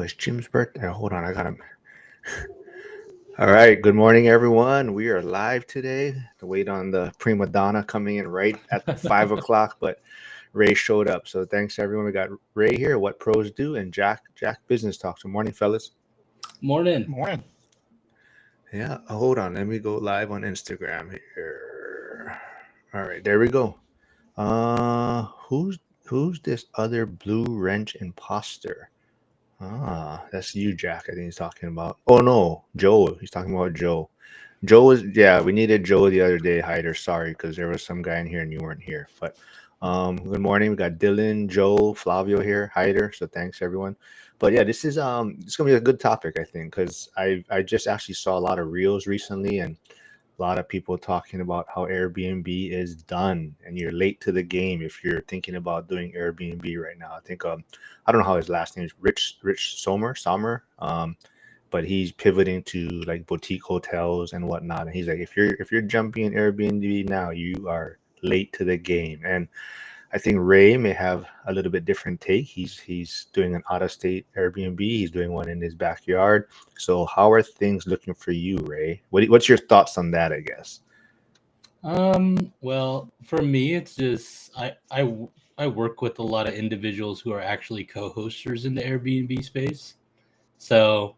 it's Jim's birthday. Hold on, I got him. All right, good morning, everyone. We are live today. To wait on the prima donna coming in right at 5 o'clock, but Ray showed up. So thanks everyone. We got Ray here. What pros do and Jack Business Talk. So morning, fellas. Morning. Morning. Yeah, hold on. Let me go live on Instagram here. All right, there we go. Who's this other blue wrench imposter? That's you, Jack. I think he's talking about. Oh no, Joe. He's talking about Joe. Joe was yeah. We needed Joe the other day. Hyder, sorry, because there was some guy in here and you weren't here. But good morning. We got Dylan, Joe, Flavio here. Hyder. So thanks everyone. But yeah, this is gonna be a good topic I think because I just actually saw a lot of reels recently and a lot of people talking about how Airbnb is done and you're late to the game if you're thinking about doing Airbnb right now. I think I don't know how his last name is, Rich Sommer. But he's pivoting to like boutique hotels and whatnot. And he's like, if you're jumping in Airbnb now, you are late to the game. And I think Ray may have a little bit different take. He's doing an out of state Airbnb. He's doing one in his backyard. So how are things looking for you, Ray? What's your thoughts on that? I guess. Well, for me, it's just I work with a lot of individuals who are actually co-hosters in the Airbnb space. So,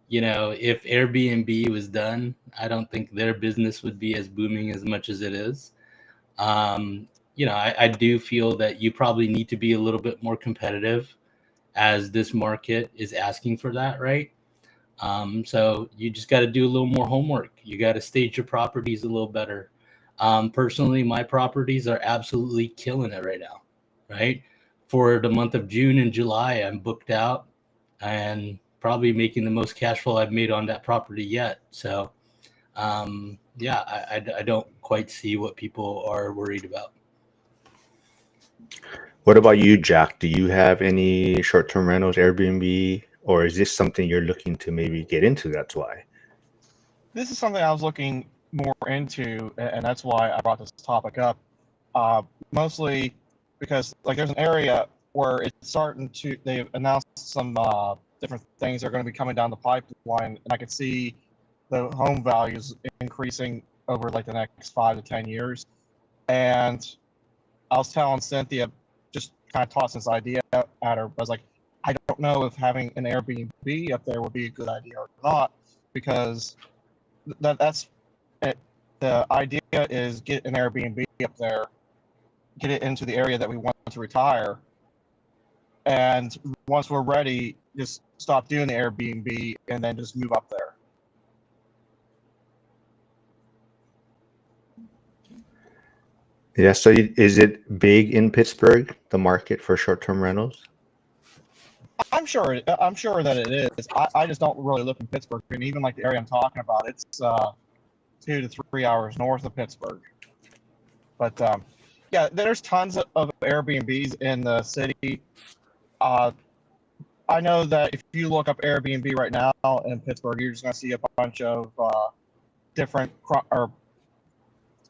if Airbnb was done, I don't think their business would be as booming as much as it is. I do feel that you probably need to be a little bit more competitive as this market is asking for that, right? So you just got to do a little more homework. You got to stage your properties a little better. Personally, my properties are absolutely killing it right now, right? For the month of June and July, I'm booked out and probably making the most cash flow I've made on that property yet. So, yeah, I don't quite see what people are worried about. What about you, Jack? Do you have any short-term rentals, Airbnb, or is this something you're looking to maybe get into? That's why. This is something I was looking more into, and that's why I brought this topic up. Mostly because like there's an area where it's starting to they've announced some different things that are going to be coming down the pipeline, and I could see the home values increasing over like the next 5 to 10 years. And I was telling Cynthia, just kind of tossing this idea at her. I was like, I don't know if having an Airbnb up there would be a good idea or not, because that's it. The idea is get an Airbnb up there, get it into the area that we want to retire, and once we're ready, just stop doing the Airbnb and then just move up there. Yeah. So is it big in Pittsburgh, the market for short-term rentals? I'm sure that it is. I just don't really live in Pittsburgh, and even like the area I'm talking about, it's 2 to 3 hours north of Pittsburgh. But yeah, there's tons of Airbnbs in the city. Uh, I know that if you look up Airbnb right now in Pittsburgh, you're just going to see a bunch of different or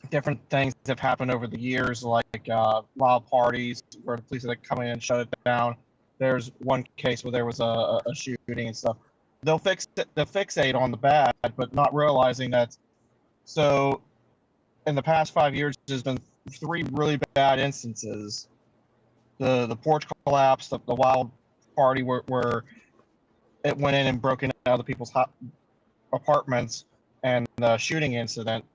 different things that have happened over the years, like wild parties where the police had to come in and shut it down. There's one case where there was a shooting and stuff. They'll fixate on the bad, but not realizing that. So in the past 5 years, there's been three really bad instances: the porch collapse, the wild party where it went in and broke into other people's apartments, and the shooting incident.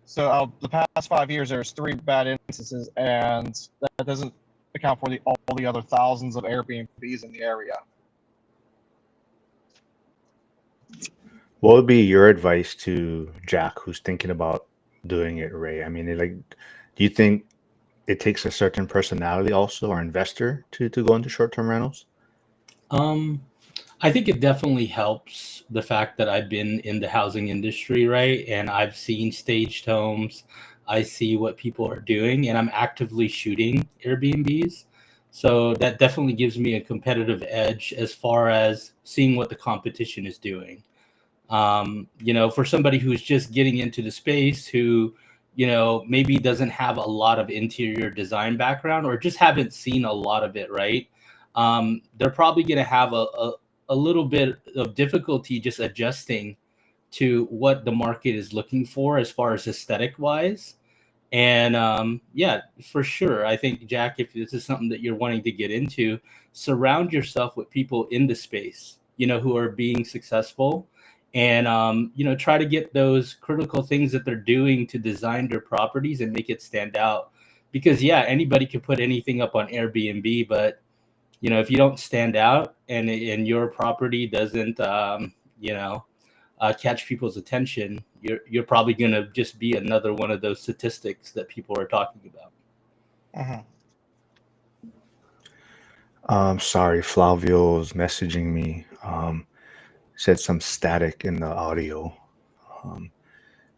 So the past 5 years, there's three bad instances, and that doesn't account for all the other thousands of Airbnbs in the area. What would be your advice to Jack, who's thinking about doing it, Ray? I mean, do you think it takes a certain personality also or investor to go into short-term rentals? Um, I think it definitely helps the fact that I've been in the housing industry, right? And I've seen staged homes. I see what people are doing, and I'm actively shooting Airbnbs. So that definitely gives me a competitive edge as far as seeing what the competition is doing. For somebody who's just getting into the space who, maybe doesn't have a lot of interior design background or just haven't seen a lot of it, right? They're probably going to have a little bit of difficulty just adjusting to what the market is looking for as far as aesthetic wise. And yeah, for sure. I think, Jack, if this is something that you're wanting to get into, surround yourself with people in the space, who are being successful, and try to get those critical things that they're doing to design their properties and make it stand out. Because yeah, anybody can put anything up on Airbnb, but if you don't stand out and your property doesn't catch people's attention, you're probably going to just be another one of those statistics that people are talking about. Sorry, Flavio's messaging me. Said some static in the audio.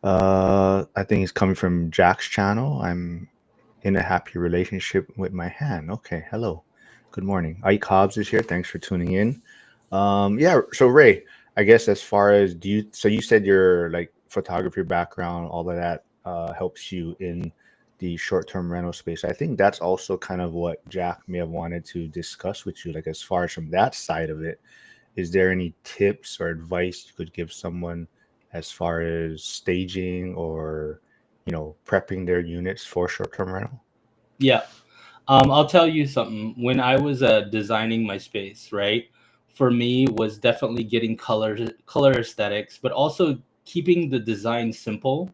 I think it's coming from Jack's channel. I'm in a happy relationship with my hand. Okay, hello. Good morning. Ike Hobbs is here. Thanks for tuning in. Yeah, so Ray, I guess as far as so you said your like photography background, all of that helps you in the short-term rental space. I think that's also kind of what Jack may have wanted to discuss with you, like as far as from that side of it. Is there any tips or advice you could give someone as far as staging or prepping their units for short-term rental? Yeah. I'll tell you something. When I was designing my space, right, for me was definitely getting color aesthetics, but also keeping the design simple.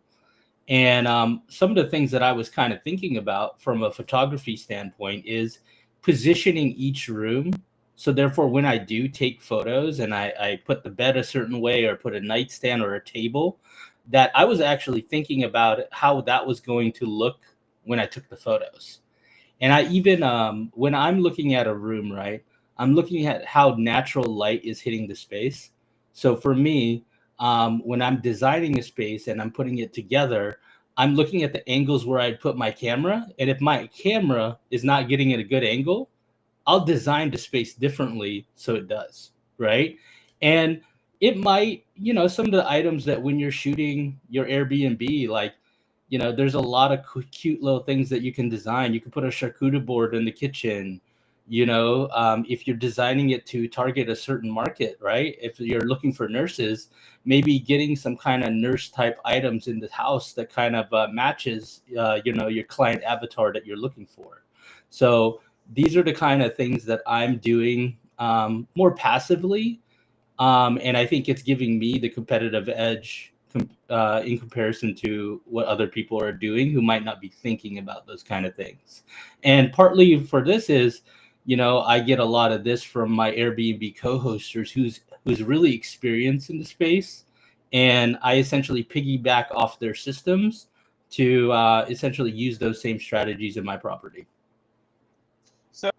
And some of the things that I was kind of thinking about from a photography standpoint is positioning each room. So therefore, when I do take photos and I put the bed a certain way or put a nightstand or a table, that I was actually thinking about how that was going to look when I took the photos. And I even, when I'm looking at a room, right, I'm looking at how natural light is hitting the space. So for me, when I'm designing a space and I'm putting it together, I'm looking at the angles where I'd put my camera. And if my camera is not getting at a good angle, I'll design the space differently so it does, right? And it might, some of the items that when you're shooting your Airbnb, like, there's a lot of cute little things that you can design. You can put a charcuterie board in the kitchen, if you're designing it to target a certain market, right? If you're looking for nurses, maybe getting some kind of nurse type items in the house that kind of matches, your client avatar that you're looking for. So these are the kind of things that I'm doing more passively. And I think it's giving me the competitive edge in comparison to what other people are doing who might not be thinking about those kind of things. And partly for this is, I get a lot of this from my Airbnb co-hosters who's really experienced in the space. And I essentially piggyback off their systems to essentially use those same strategies in my property. So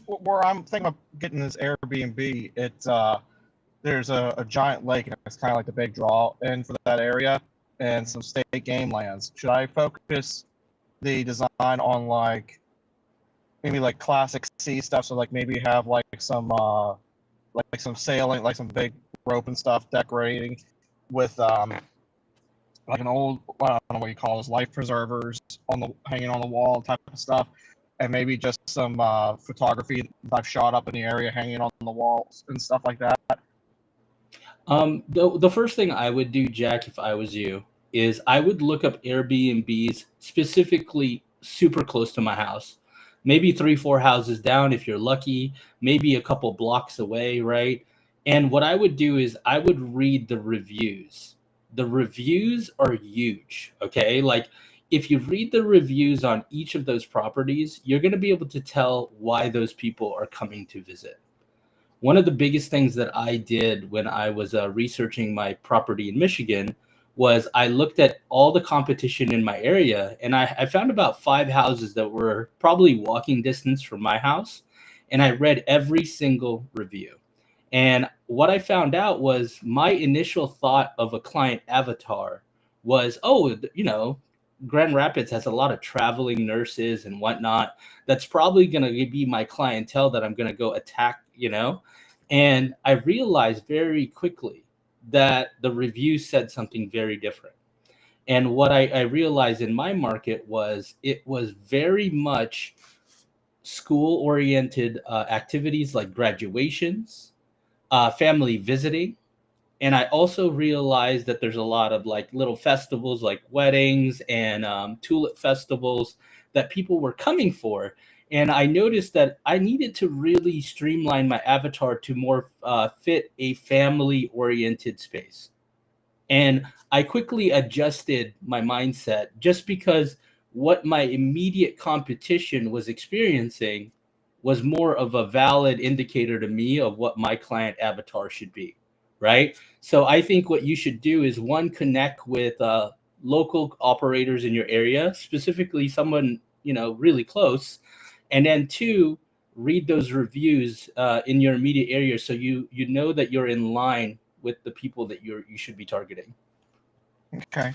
where I'm thinking of getting this Airbnb, it's there's a giant lake, and it's kind of like the big draw in for that area, and some state game lands. Should I focus the design on like maybe like classic sea stuff? So like maybe have like some sailing, like some big rope and stuff decorating with like an old, I don't know what you call those, life preservers on the hanging on the wall type of stuff, and maybe just some photography that I've shot up in the area hanging on the walls and stuff like that. The first thing I would do, Jack, if I was you, is I would look up Airbnbs specifically super close to my house. Maybe 3, 4 houses down if you're lucky, maybe a couple blocks away, right? And what I would do is I would read the reviews. The reviews are huge, okay? Like if you read the reviews on each of those properties, you're going to be able to tell why those people are coming to visit. One of the biggest things that I did when I was researching my property in Michigan was I looked at all the competition in my area, and I found about 5 houses that were probably walking distance from my house, and I read every single review. And what I found out was my initial thought of a client avatar was, oh, Grand Rapids has a lot of traveling nurses and whatnot. That's probably going to be my clientele that I'm going to go attack, And I realized very quickly that the review said something very different. And what I realized in my market was it was very much school oriented activities like graduations, family visiting. And I also realized that there's a lot of like little festivals like weddings and tulip festivals that people were coming for. And I noticed that I needed to really streamline my avatar to more fit a family oriented space. And I quickly adjusted my mindset just because what my immediate competition was experiencing was more of a valid indicator to me of what my client avatar should be. Right. So I think what you should do is one, connect with local operators in your area, specifically someone, really close. And then two, read those reviews in your immediate area so you know that you're in line with the people that you should be targeting. Okay.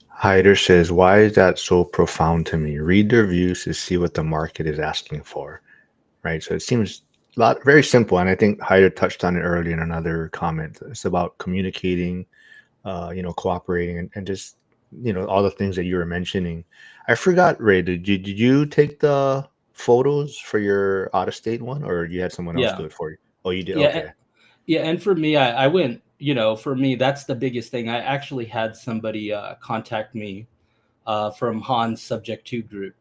Hyder says, why is that so profound to me? Read the reviews to see what the market is asking for, right? So it seems very simple, and I think Hyder touched on it earlier in another comment. It's about communicating, cooperating, and just all the things that you were mentioning. I forgot, Ray. Did you take the photos for your out of state one, or you had someone else Yeah, do it for you? Oh, you did. yeah, Okay. yeah. And for me, I went. For me, that's the biggest thing. I actually had somebody contact me from Han's Subject to group,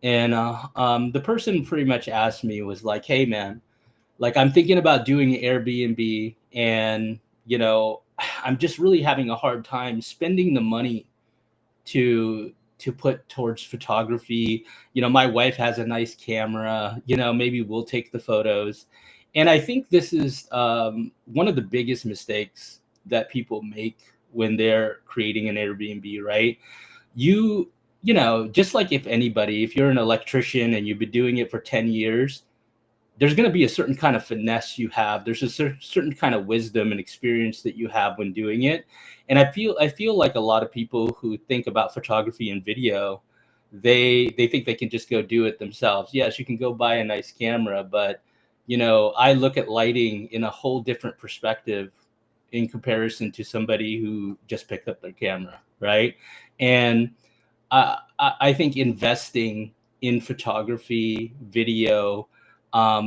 and the person pretty much asked me was like, "Hey, man, like I'm thinking about doing Airbnb, and I'm just really having a hard time spending the money to put towards photography. My wife has a nice camera. Maybe we'll take the photos." And I think this is one of the biggest mistakes that people make when they're creating an Airbnb, right? Just like if you're an electrician and you've been doing it for 10 years, there's going to be a certain kind of finesse you have. There's a certain kind of wisdom and experience that you have when doing it. And I feel like a lot of people who think about photography and video, they think they can just go do it themselves. Yes, you can go buy a nice camera, but I look at lighting in a whole different perspective in comparison to somebody who just picked up their camera, right? And I think investing in photography, video,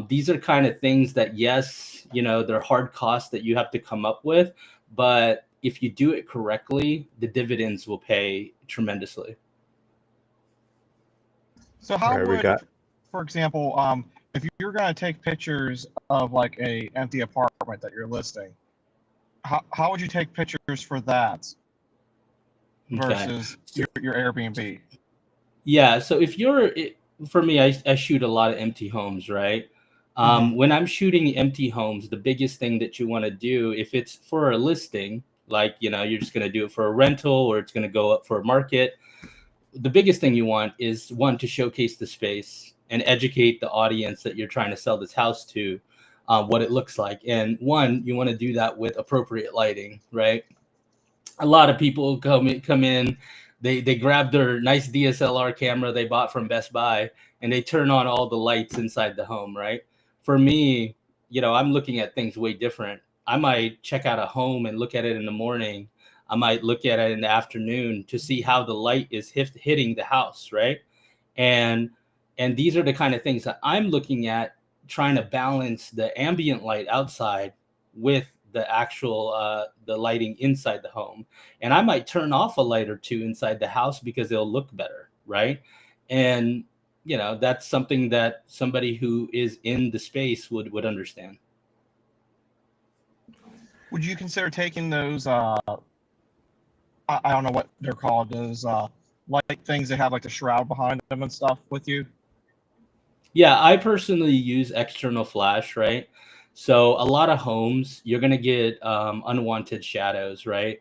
these are kind of things that, yes, they're hard costs that you have to come up with, but if you do it correctly, the dividends will pay tremendously. So All how right, we would, got. for example, if you're going to take pictures of like a empty apartment that you're listing, how would you take pictures for that Okay. versus your Airbnb? Yeah. So for me, I shoot a lot of empty homes, right? Hmm. When I'm shooting empty homes, the biggest thing that you want to do, if it's for a listing, like, you're just going to do it for a rental or it's going to go up for a market, the biggest thing you want is one, to showcase the space and educate the audience that you're trying to sell this house to, what it looks like. And one, you want to do that with appropriate lighting, right? A lot of people come in, they grab their nice DSLR camera they bought from Best Buy and they turn on all the lights inside the home, right? For me, I'm looking at things way different. I might check out a home and look at it in the morning. I might look at it in the afternoon to see how the light is hitting the house, right? And these are the kind of things that I'm looking at, trying to balance the ambient light outside with the actual the lighting inside the home. And I might turn off a light or two inside the house because they'll look better, right? And that's something that somebody who is in the space would understand. Would you consider taking those? I don't know what they're called. Those light things that have like the shroud behind them and stuff with you. Yeah, I personally use external flash, right? So a lot of homes, you're gonna get unwanted shadows, right?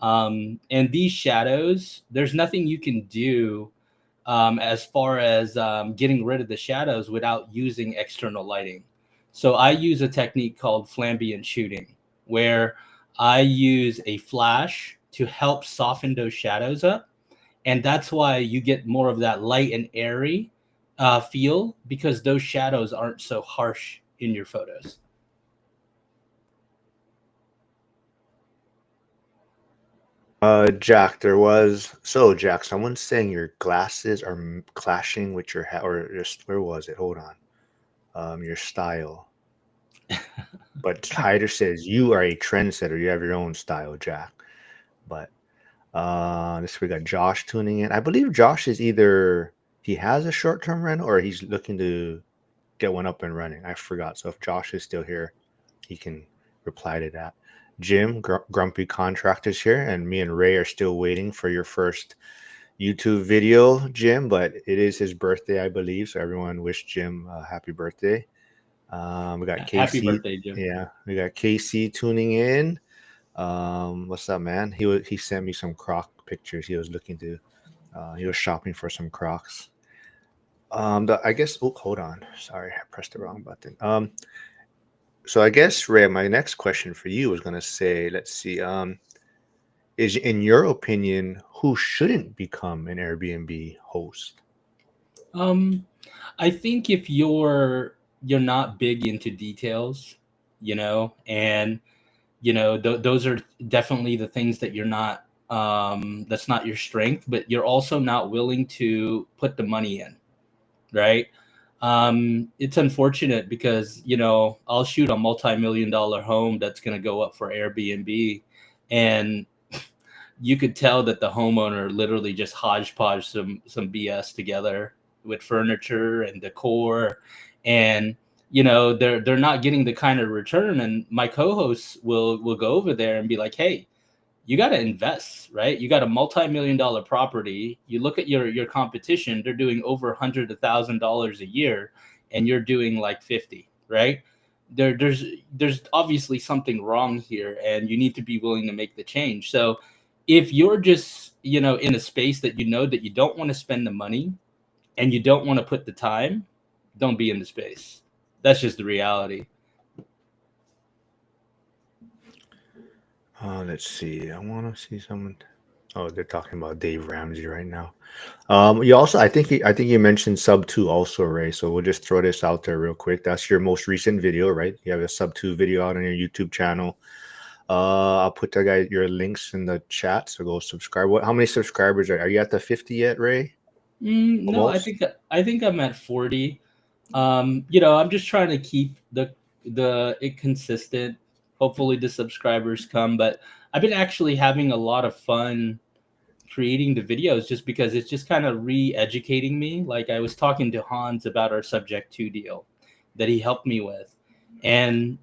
And these shadows, there's nothing you can do as far as getting rid of the shadows without using external lighting. So I use a technique called flambient shooting, where I use a flash to help soften those shadows up, and that's why you get more of that light and airy feel, because those shadows aren't so harsh in your photos. Jack, Jack, someone's saying your glasses are clashing with your hat, or just where was it? Hold on. Your style. But Hyder says you are a trendsetter. You have your own style, Jack. But this we got Josh tuning in. I believe Josh is either he has a short-term rental or he's looking to get one up and running. I forgot. So if Josh is still here, he can reply to that. Jim, Grumpy Contractors here, and me and Ray are still waiting for your first YouTube video, Jim. But it is his birthday, I believe. So everyone wish Jim a happy birthday. We got Happy Casey. birthday, Jim. Yeah, we got Casey tuning in. What's up, man? He sent me some Croc pictures. He was looking to. He was shopping for some Crocs. I guess. Oh, hold on. Sorry, I pressed the wrong button. So I guess Ray, my next question for you was gonna say, let's see. Is in your opinion, who shouldn't become an Airbnb host? I think if you're not big into details, and those are definitely the things that you're not that's not your strength, but you're also not willing to put the money in, right? It's unfortunate because I'll shoot a multi-million-dollar home that's going to go up for Airbnb, and you could tell that the homeowner literally just hodgepodge some BS together with furniture and decor, and they're not getting the kind of return. And my co-hosts will go over there and be like, hey, you got to invest, right? You got a multi-million-dollar property. You look at your competition; they're doing over $100,000 a year, and you're doing like 50, right? There's obviously something wrong here, and you need to be willing to make the change. So, if you're just in a space that that you don't want to spend the money and you don't want to put the time, don't be in the space. That's just the reality. Let's see. I want to see someone. Oh, they're talking about Dave Ramsey right now. You also, I think you mentioned sub two also, Ray. So we'll just throw this out there real quick. That's your most recent video, right? You have a sub two video out on your YouTube channel. I'll put your links in the chat, so go subscribe. How many subscribers are you at the 50 yet, Ray? No, Almost? I think I'm at 40. I'm just trying to keep it consistent. Hopefully the subscribers come, but I've been actually having a lot of fun creating the videos just because it's just kind of re-educating me. Like I was talking to Hans about our subject 2 deal that he helped me with. And,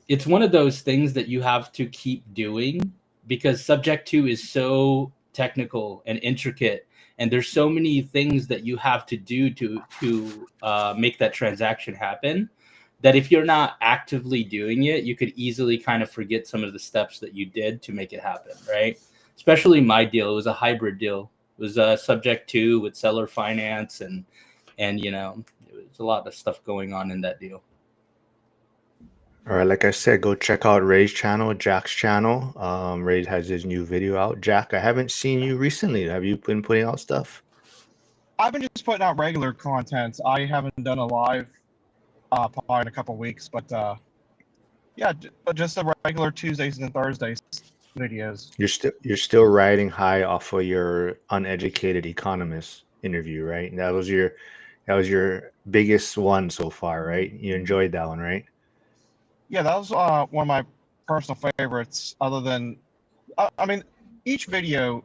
it's one of those things that you have to keep doing because subject 2 is so technical and intricate, and there's so many things that you have to do to make that transaction happen, that if you're not actively doing it, you could easily kind of forget some of the steps that you did to make it happen, right? Especially my deal, it was a hybrid deal. It was subject 2 with seller finance, and it was a lot of stuff going on in that deal. All right, like I said, go check out Ray's channel, Jack's channel. Ray has his new video out. Jack, I haven't seen you recently. Have you been putting out stuff? I've been just putting out regular content. I haven't done a live probably in a couple weeks, but yeah, just a regular Tuesdays and Thursdays videos. You're still riding high off of your uneducated economist interview, right? That was your biggest one so far, right? You enjoyed that one, right? Yeah, that was one of my personal favorites. Other than, I mean, each video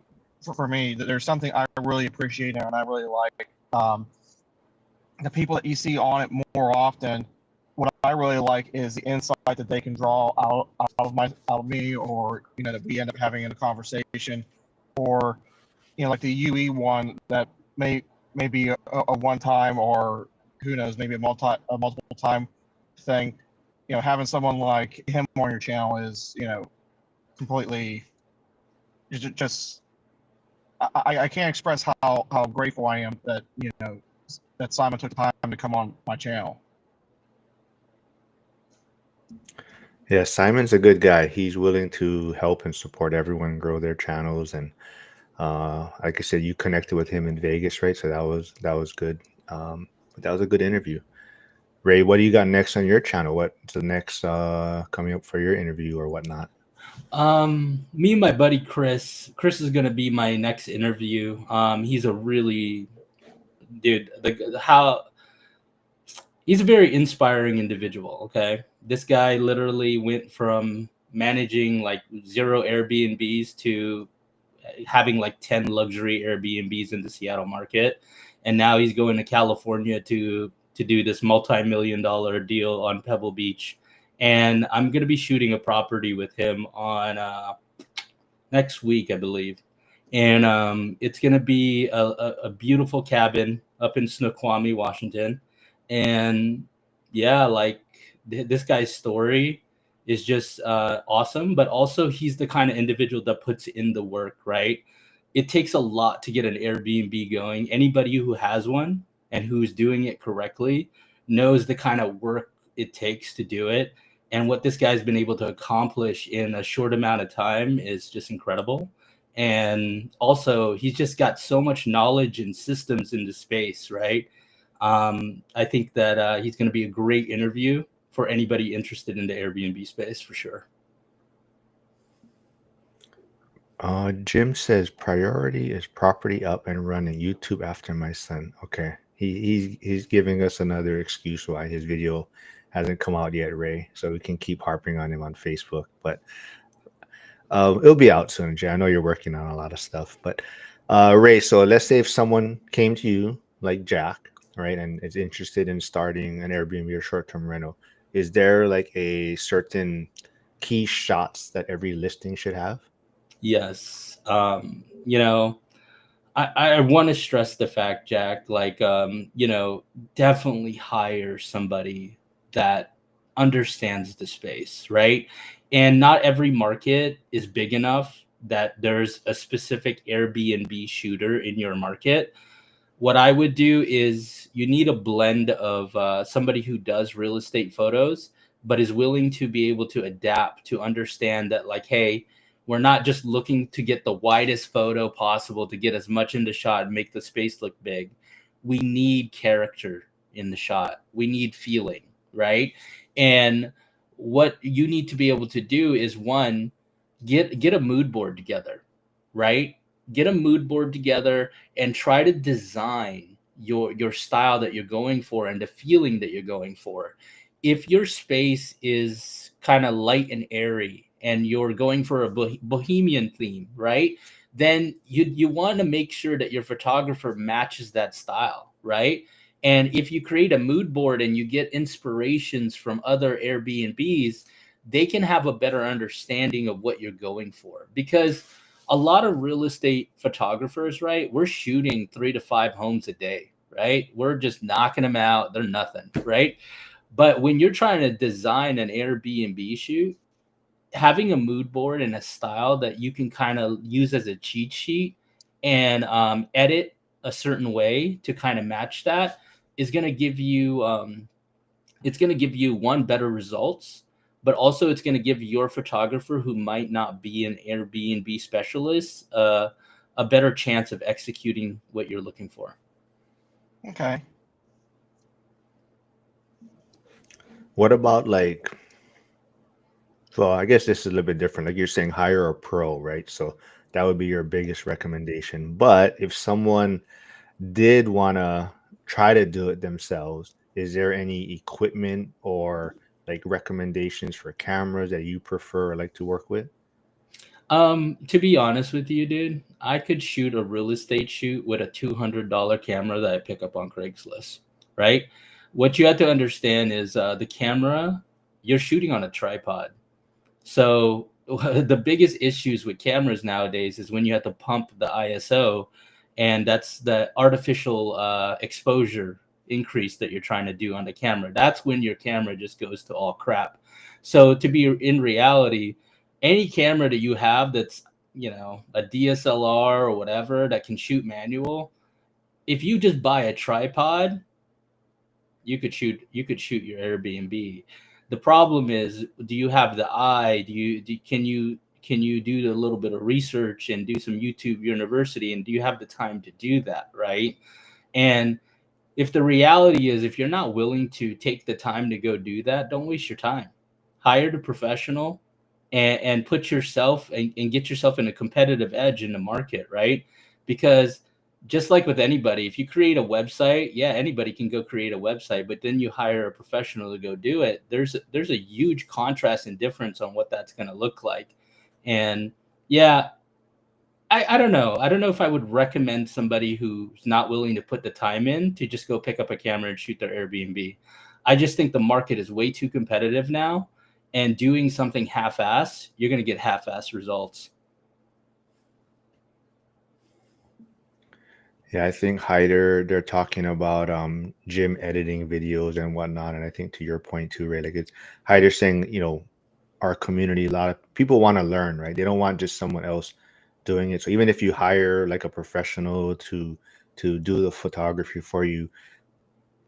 for me, there's something I really appreciate and I really like. The people that you see on it more often, what I really like is the insight that they can draw out of me, or that we end up having in a conversation, or like the UE one that may be a one time, or who knows, maybe a multiple time thing. Having someone like him on your channel is completely just I can't express how grateful I am that that Simon took time to come on my channel. Yeah, Simon's a good guy. He's willing to help and support everyone grow their channels. And like I said, you connected with him in Vegas, right? So that was good. But that was a good interview. Ray, what do you got next on your channel? What's the next coming up for your interview or whatnot? Me and my buddy Chris is gonna be my next interview. He's a really dude. How He's a very inspiring individual. Okay, this guy literally went from managing like 0 Airbnbs to having like 10 luxury Airbnbs in the Seattle market, and now he's going to California to do this multi-million-dollar deal on Pebble Beach. And I'm going to be shooting a property with him on next week, I believe. And it's going to be a beautiful cabin up in Snoqualmie, Washington. And yeah, like this guy's story is just awesome, but also he's the kind of individual that puts in the work, right? It takes a lot to get an Airbnb going. Anybody who has one and who's doing it correctly knows the kind of work it takes to do it. And what this guy's been able to accomplish in a short amount of time is just incredible. And also, he's just got so much knowledge and systems in the space, right? I think that he's going to be a great interview for anybody interested in the Airbnb space for sure. Jim says priority is property up and running. YouTube after my son. Okay, he's giving us another excuse why his video hasn't come out yet, Ray. So we can keep harping on him on Facebook, but it'll be out soon, Jay. I know you're working on a lot of stuff, but Ray. So let's say if someone came to you like Jack, right, and is interested in starting an Airbnb or short-term rental, is there like a certain key shots that every listing should have? Yes. You know, I want to stress the fact, Jack, like, definitely hire somebody that understands the space, right? And not every market is big enough that there's a specific Airbnb shooter in your market. What I would do is you need a blend of somebody who does real estate photos, but is willing to be able to adapt to understand that, like, hey, we're not just looking to get the widest photo possible to get as much in the shot and make the space look big. We need character in the shot. We need feeling, right? And what you need to be able to do is one, get a mood board together, right? Get a mood board together and try to design your style that you're going for and the feeling that you're going for. If your space is kind of light and airy and you're going for a bohemian theme, right? Then you want to make sure that your photographer matches that style, right? And if you create a mood board and you get inspirations from other Airbnbs, they can have a better understanding of what you're going for. Because a lot of real estate photographers, right? We're shooting 3 to 5 homes a day, right? We're just knocking them out. They're nothing, right? But when you're trying to design an Airbnb shoot, having a mood board and a style that you can kind of use as a cheat sheet and edit a certain way to kind of match that is going to give you it's going to give you one, better results, but also it's going to give your photographer who might not be an Airbnb specialist a better chance of executing what you're looking for. Okay. What about like, well, I guess this is a little bit different. Like you're saying, hire a pro, right? So that would be your biggest recommendation. But if someone did want to try to do it themselves, is there any equipment or like recommendations for cameras that you prefer or like to work with? To be honest with you, dude, I could shoot a real estate shoot with a $200 camera that I pick up on Craigslist, right? What you have to understand is the camera, you're shooting on a tripod. So the biggest issues with cameras nowadays is when you have to pump the ISO, and that's the artificial exposure increase that you're trying to do on the camera. That's when your camera just goes to all crap. So to be in reality, any camera that you have that's a DSLR or whatever that can shoot manual, if you just buy a tripod, you could shoot your Airbnb. The problem is, do you have the eye? Can you do a little bit of research and do some YouTube University? And do you have the time to do that, right? And if the reality is, if you're not willing to take the time to go do that, don't waste your time. Hire the professional and put yourself and get yourself in a competitive edge in the market, right? Because just like with anybody, if you create a website, yeah, anybody can go create a website, but then you hire a professional to go do it. There's a huge contrast and difference on what that's going to look like. And yeah, I don't know. I don't know if I would recommend somebody who's not willing to put the time in to just go pick up a camera and shoot their Airbnb. I just think the market is way too competitive now, and doing something half-ass, you're going to get half-ass results. Yeah, I think Hyder, they're talking about Jim editing videos and whatnot. And I think to your point too, Ray, like it's Hyder saying, our community, a lot of people want to learn, right? They don't want just someone else doing it. So even if you hire like a professional to do the photography for you,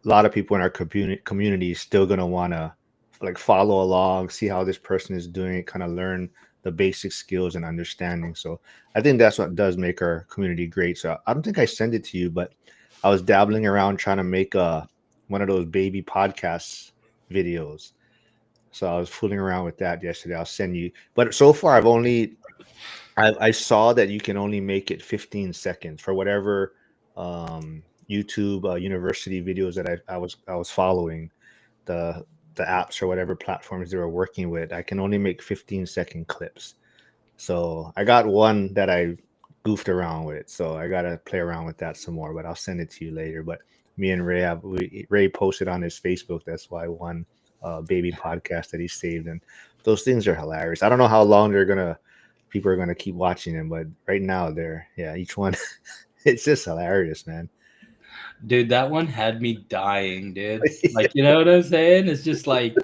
a lot of people in our community is still gonna want to like follow along, see how this person is doing it, kind of learn the basic skills and understanding. So I think that's what does make our community great. So I don't think I sent it to you, but I was dabbling around trying to make one of those baby podcasts videos. So I was fooling around with that yesterday. I'll send you. But so far, I saw that you can only make it 15 seconds for whatever YouTube university videos that I was following, the the apps or whatever platforms they were working with. I can only make 15-second clips. So I got one that I goofed around with. So I gotta play around with that some more, but I'll send it to you later. But me and Ray posted on his Facebook. That's why one baby podcast that he saved, and those things are hilarious. I don't know how long people are gonna keep watching them, but right now each one it's just hilarious, man. Dude, that one had me dying, dude. Like, you know what I'm saying? It's just like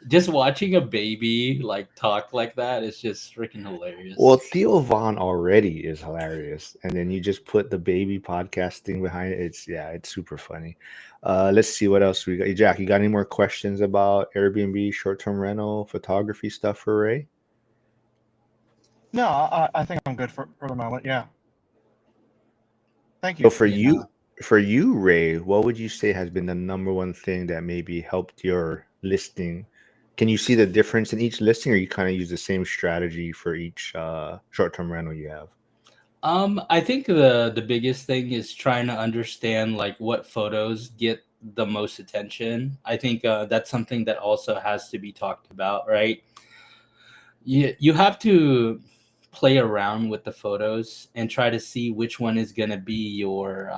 just watching a baby like talk like that is just freaking hilarious. Well, Theo Vaughn already is hilarious, and then you just put the baby podcast thing behind it. It's super funny. Let's see what else we got. Jack, you got any more questions about Airbnb, short-term rental, photography stuff for Ray? No, I think I'm good for the moment. Yeah. Thank So you. Yeah. for you, Ray, what would you say has been the number one thing that maybe helped your listing? Can you see the difference in each listing, or you kind of use the same strategy for each short-term rental you have? I think the biggest thing is trying to understand like what photos get the most attention. I think that's something that also has to be talked about, right? You have to play around with the photos and try to see which one is going to be your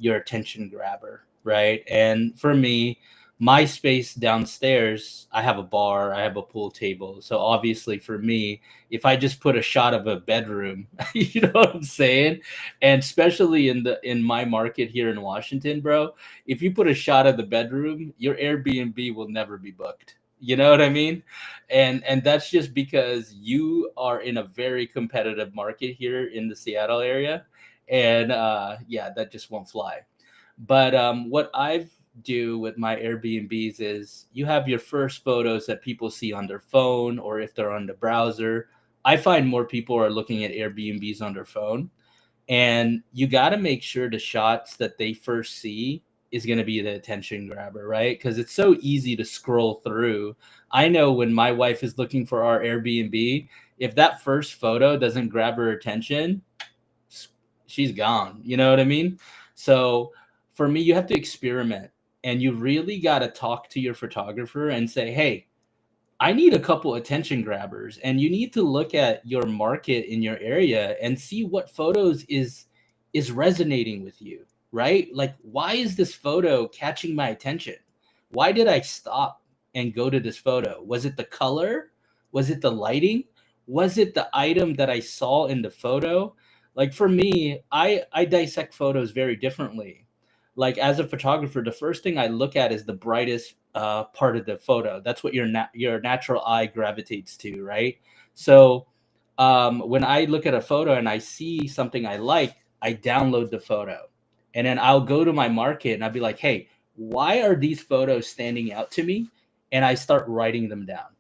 attention grabber, right? And for me, my space downstairs, I have a bar, I have a pool table. So obviously for me, if I just put a shot of a bedroom, you know what I'm saying? And especially in my market here in Washington, bro, if you put a shot of the bedroom, your Airbnb will never be booked. You know what I mean? And that's just because you are in a very competitive market here in the Seattle area, and yeah, that just won't fly. But what I do with my Airbnbs is you have your first photos that people see on their phone or if they're on the browser. I find more people are looking at Airbnbs on their phone, and you got to make sure the shots that they first see is going to be the attention grabber, right? Because it's so easy to scroll through. I know when my wife is looking for our Airbnb, if that first photo doesn't grab her attention, she's gone. You know what I mean? So for me, you have to experiment, and you really got to talk to your photographer and say, hey, I need a couple attention grabbers, and you need to look at your market in your area and see what photos is resonating with you, right? Like, why is this photo catching my attention? Why did I stop and go to this photo? Was it the color? Was it the lighting? Was it the item that I saw in the photo? Like for me, I dissect photos very differently. Like as a photographer, the first thing I look at is the brightest part of the photo. That's what your natural eye gravitates to, right? So when I look at a photo and I see something I like, I download the photo, and then I'll go to my market and I'll be like, hey, why are these photos standing out to me? And I start writing them down,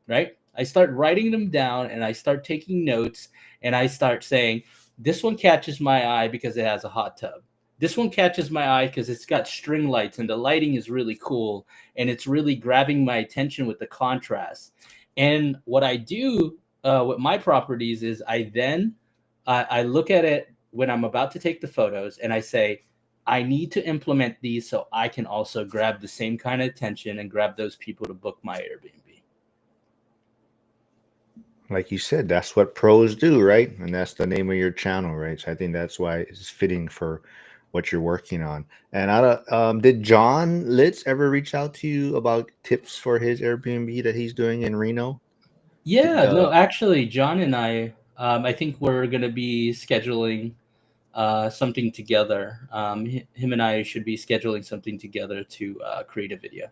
right? I start writing them down and I start taking notes, and I start saying, this one catches my eye because it has a hot tub. This one catches my eye because it's got string lights and the lighting is really cool and it's really grabbing my attention with the contrast. And what I do with my properties is I look at it when I'm about to take the photos and I say, I need to implement these so I can also grab the same kind of attention and grab those people to book my Airbnb. Like you said, that's what pros do, right? And that's the name of your channel, right? So I think that's why it's fitting for what you're working on. And did John Litz ever reach out to you about tips for his Airbnb that he's doing in Reno? Yeah, Did, no, actually, John and I think we're going to be scheduling something together. Him and I should be scheduling something together to create a video.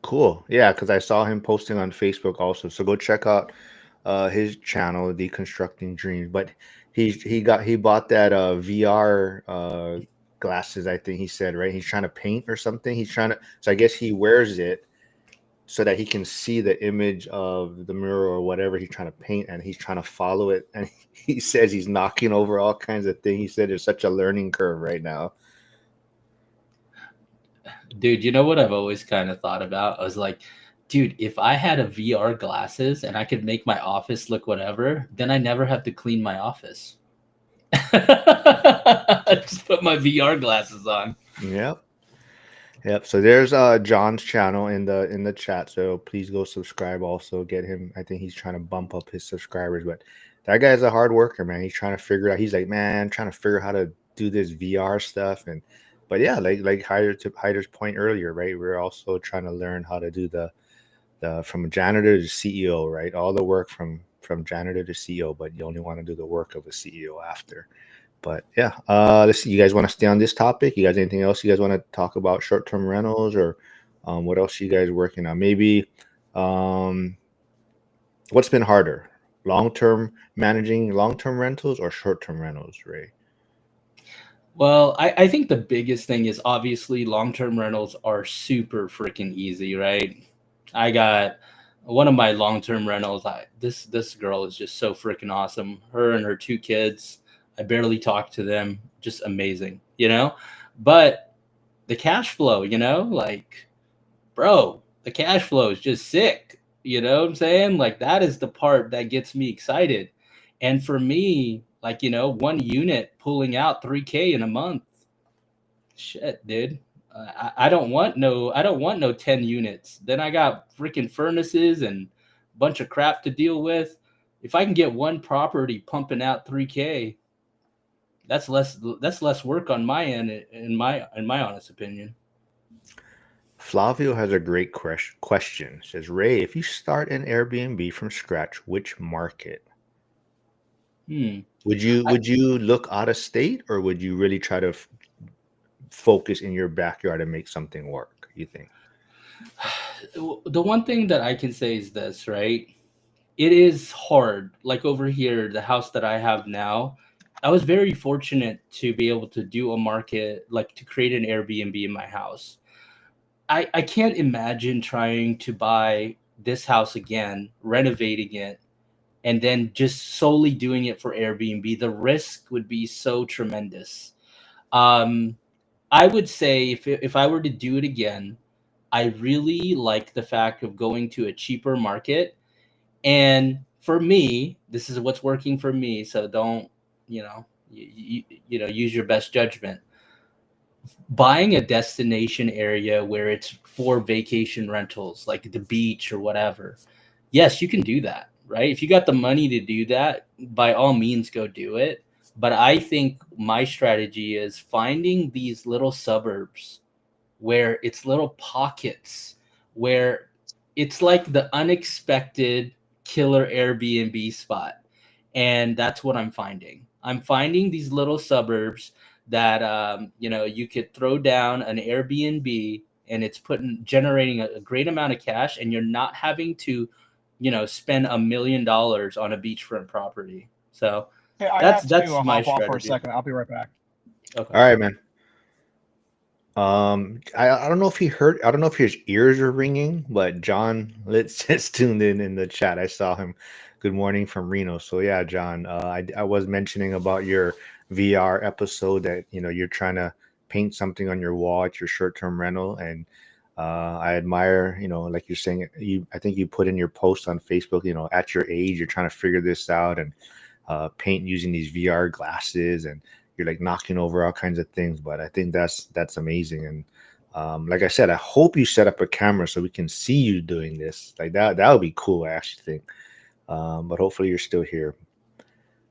Cool. Yeah, because I saw him posting on Facebook also. So go check out his channel, Deconstructing Dreams. But he bought that VR glasses, I think he said, right? He's trying to paint or something. He's trying to, so I guess he wears it so that he can see the image of the mirror or whatever he's trying to paint, and he's trying to follow it. And he says he's knocking over all kinds of things. He said there's such a learning curve right now. Dude, you know what I've always kind of thought about? I was like, dude, if I had a VR glasses and I could make my office look whatever, then I never have to clean my office. Just put my VR glasses on. Yep. Yep. So there's John's channel in the chat. So please go subscribe. Also get him. I think he's trying to bump up his subscribers, but that guy's a hard worker, man. He's trying to figure out. He's like, man, I'm trying to figure out how to do this VR stuff. And but yeah, like Hyder's point earlier, right? We're also trying to learn how to do the from janitor to CEO, right? All the work from janitor to CEO, but you only want to do the work of a CEO after. But yeah, let's see. You guys want to stay on this topic? You guys, anything else you guys want to talk about short-term rentals or what else you guys working on? Maybe um, what's been harder, long-term managing long-term rentals or short-term rentals, Ray? Well, I think the biggest thing is obviously long-term rentals are super freaking easy, right? I got one of my long-term rentals. This girl is just so freaking awesome. Her and her two kids. I barely talk to them. Just amazing, you know? But the cash flow, like, bro, the cash flow is just sick. You know what I'm saying? Like, that is the part that gets me excited. And for me, like, one unit pulling out 3K in a month. Shit, dude. I don't want no 10 units. Then I got freaking furnaces and a bunch of crap to deal with. If I can get one property pumping out 3K, that's less work on my end, in my honest opinion. Flavio has a great question. Says Ray, if you start an Airbnb from scratch, which market Hmm. would you look out of state, or would you really try to focus in your backyard and make something work? You think? The one thing that I can say is this, right? It is hard. Like over here, the house that I have now, I was very fortunate to be able to do a market, like to create an Airbnb in my house. I can't imagine trying to buy this house again, renovating it, and then just solely doing it for Airbnb. The risk would be so tremendous. Um, I would say if I were to do it again, I really like the fact of going to a cheaper market. And for me, this is what's working for me. So don't, use your best judgment. Buying a destination area where it's for vacation rentals, like the beach or whatever. Yes, you can do that, right? If you got the money to do that, by all means, go do it. But I think my strategy is finding these little suburbs where it's little pockets where it's like the unexpected killer Airbnb spot. And that's what I'm finding. I'm finding these little suburbs that you could throw down an Airbnb and it's generating a great amount of cash, and you're not having to, spend $1 million on a beachfront property. So Hey, I that's have to my hop off for a strategy. second. I'll be right back. Okay. All right, man. I don't know if he heard. I don't know if his ears are ringing, but John Litz just tuned in the chat. I saw him. Good morning from Reno. So yeah, John, I was mentioning about your VR episode that you're trying to paint something on your wall at your short-term rental, and I admire like you're saying. I think you put in your post on Facebook. At your age, you're trying to figure this out and paint using these VR glasses, and you're like knocking over all kinds of things. But I think that's amazing. And like I said, I hope you set up a camera so we can see you doing this. Like that would be cool. I actually think. But hopefully you're still here.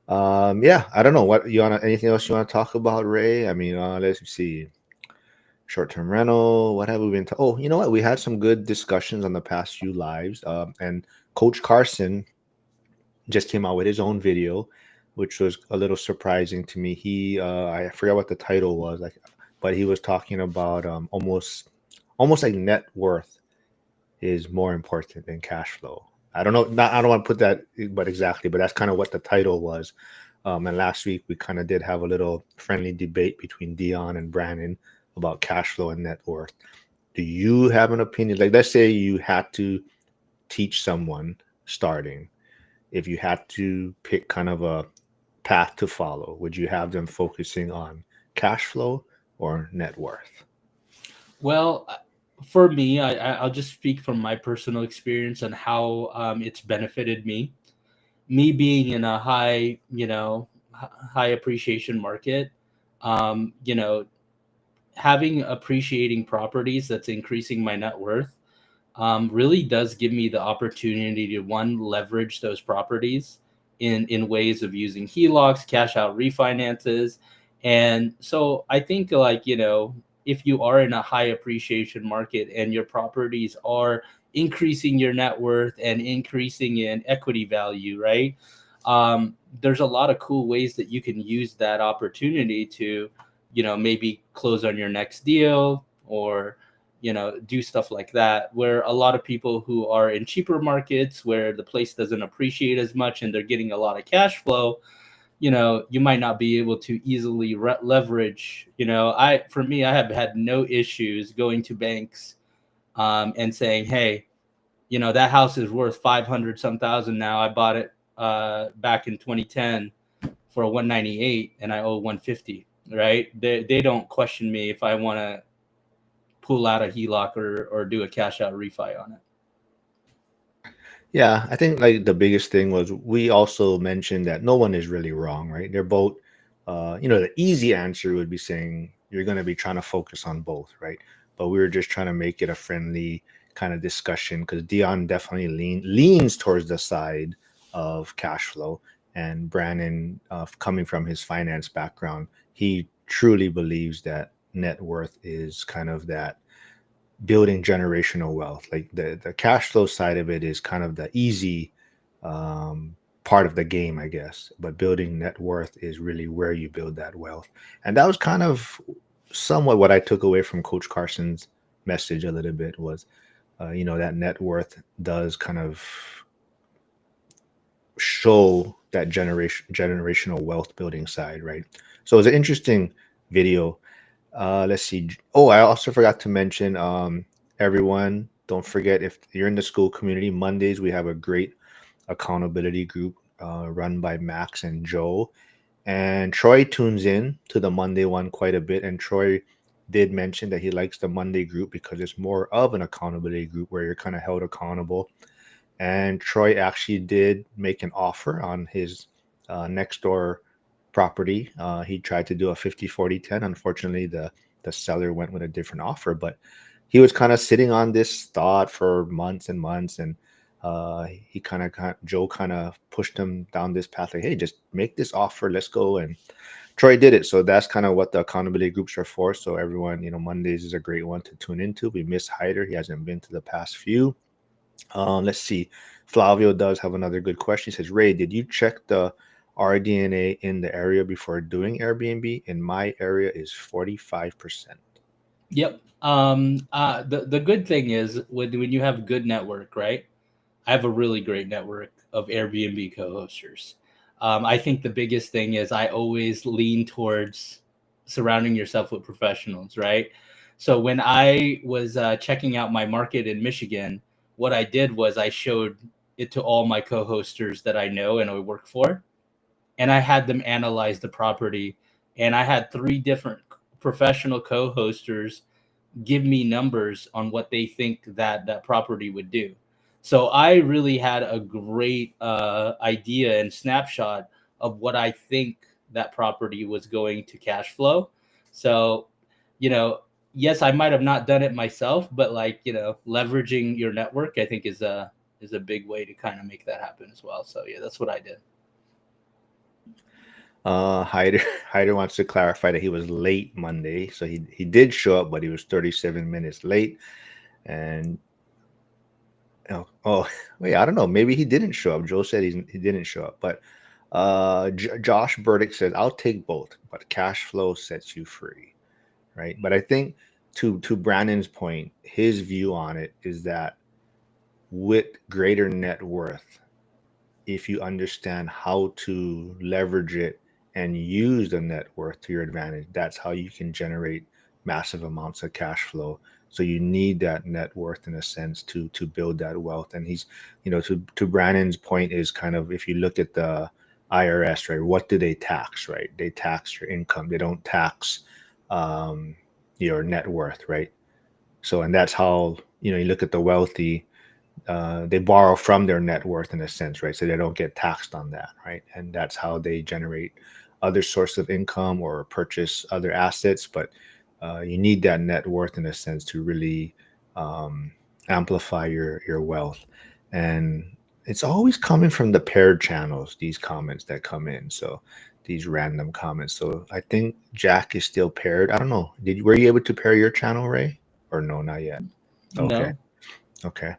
Yeah, I don't know what you want. Anything else you want to talk about, Ray? I mean, let's see. Short-term rental. What have we been? Oh, you know what? We had some good discussions on the past few lives. And Coach Carson just came out with his own video, which was a little surprising to me. I forgot what the title was, like, but he was talking about almost like net worth is more important than cash flow. I don't know. Not, I don't want to put that, but exactly. But that's kind of what the title was. And last week we kind of did have a little friendly debate between Dion and Brandon about cash flow and net worth. Do you have an opinion? Like, let's say you had to teach someone starting, if you had to pick kind of a path to follow, would you have them focusing on cash flow or net worth? Well, for me, I'll just speak from my personal experience on how it's benefited me. Me being in a high, high appreciation market, you know, having appreciating properties that's increasing my net worth really does give me the opportunity to one leverage those properties in ways of using HELOCs, cash out refinances, and so I think if you are in a high appreciation market and your properties are increasing your net worth and increasing in equity value, right? There's a lot of cool ways that you can use that opportunity to maybe close on your next deal or do stuff like that, where a lot of people who are in cheaper markets where the place doesn't appreciate as much and they're getting a lot of cash flow, you might not be able to easily leverage. For me, I have had no issues going to banks and saying, hey, that house is worth 500 some thousand now. I bought it back in 2010 for 198 and I owe 150. Right? They don't question me if I want to pull out a HELOC or do a cash out refi on it. Yeah, I think like the biggest thing was we also mentioned that no one is really wrong, right? They're both, the easy answer would be saying you're going to be trying to focus on both, right? But we were just trying to make it a friendly kind of discussion because Dion definitely leans towards the side of cash flow, and Brandon, coming from his finance background, he truly believes that net worth is kind of that building generational wealth. Like the cash flow side of it is kind of the easy um, part of the game, I guess. But building net worth is really where you build that wealth. And that was kind of somewhat what I took away from Coach Carson's message a little bit was, that net worth does kind of show that generational wealth building side, right? So it's an interesting video. Let's see. Oh, I also forgot to mention, everyone, don't forget if you're in the school community, Mondays we have a great accountability group run by Max and Joe. And Troy tunes in to the Monday one quite a bit. And Troy did mention that he likes the Monday group because it's more of an accountability group where you're kind of held accountable. And Troy actually did make an offer on his next door property. He tried to do a 50-40-10. Unfortunately, the seller went with a different offer, but he was kind of sitting on this thought for months and months. And he Joe kind of pushed him down this path like, hey, just make this offer. Let's go. And Troy did it. So that's kind of what the accountability groups are for. So everyone, Mondays is a great one to tune into. We miss Hyder. He hasn't been to the past few. Let's see. Flavio does have another good question. He says, Ray, did you check the RDNA in the area before doing Airbnb? In my area is 45%. Yep. The good thing is when you have good network, right? I have a really great network of Airbnb co-hosters. I think the biggest thing is I always lean towards surrounding yourself with professionals, right? So when I was checking out my market in Michigan, what I did was I showed it to all my co-hosters that I know and I work for, and I had them analyze the property. And I had three different professional co-hosters give me numbers on what they think that property would do. So I really had a great idea and snapshot of what I think that property was going to cash flow. So, you know, yes, I might have not done it myself, but like, you know, leveraging your network, I think is a big way to kind of make that happen as well. So yeah, that's what I did. Hyder Hyder wants to clarify that he was late Monday, so he did show up, but he was 37 minutes late. And oh wait, I don't know. Maybe he didn't show up. Joe said he didn't show up, but Josh Burdick says I'll take both, but cash flow sets you free, right? But I think to Brandon's point, his view on it is that with greater net worth, if you understand how to leverage it and use the net worth to your advantage, that's how you can generate massive amounts of cash flow. So you need that net worth in a sense to build that wealth. And he's, you know, to Brandon's point is kind of, if you look at the IRS, right, what do they tax, right? They tax your income. They don't tax um, your net worth, right? So, and that's how, you know, you look at the wealthy, they borrow from their net worth in a sense, right? So they don't get taxed on that, right? And that's how they generate other source of income or purchase other assets. But you need that net worth in a sense to really um, amplify your wealth. And it's always coming from the paired channels, these comments that come in. So these random comments. So I think Jack is still paired. I don't know. Were you able to pair your channel, Ray? Or no, not yet. Okay. No. Okay.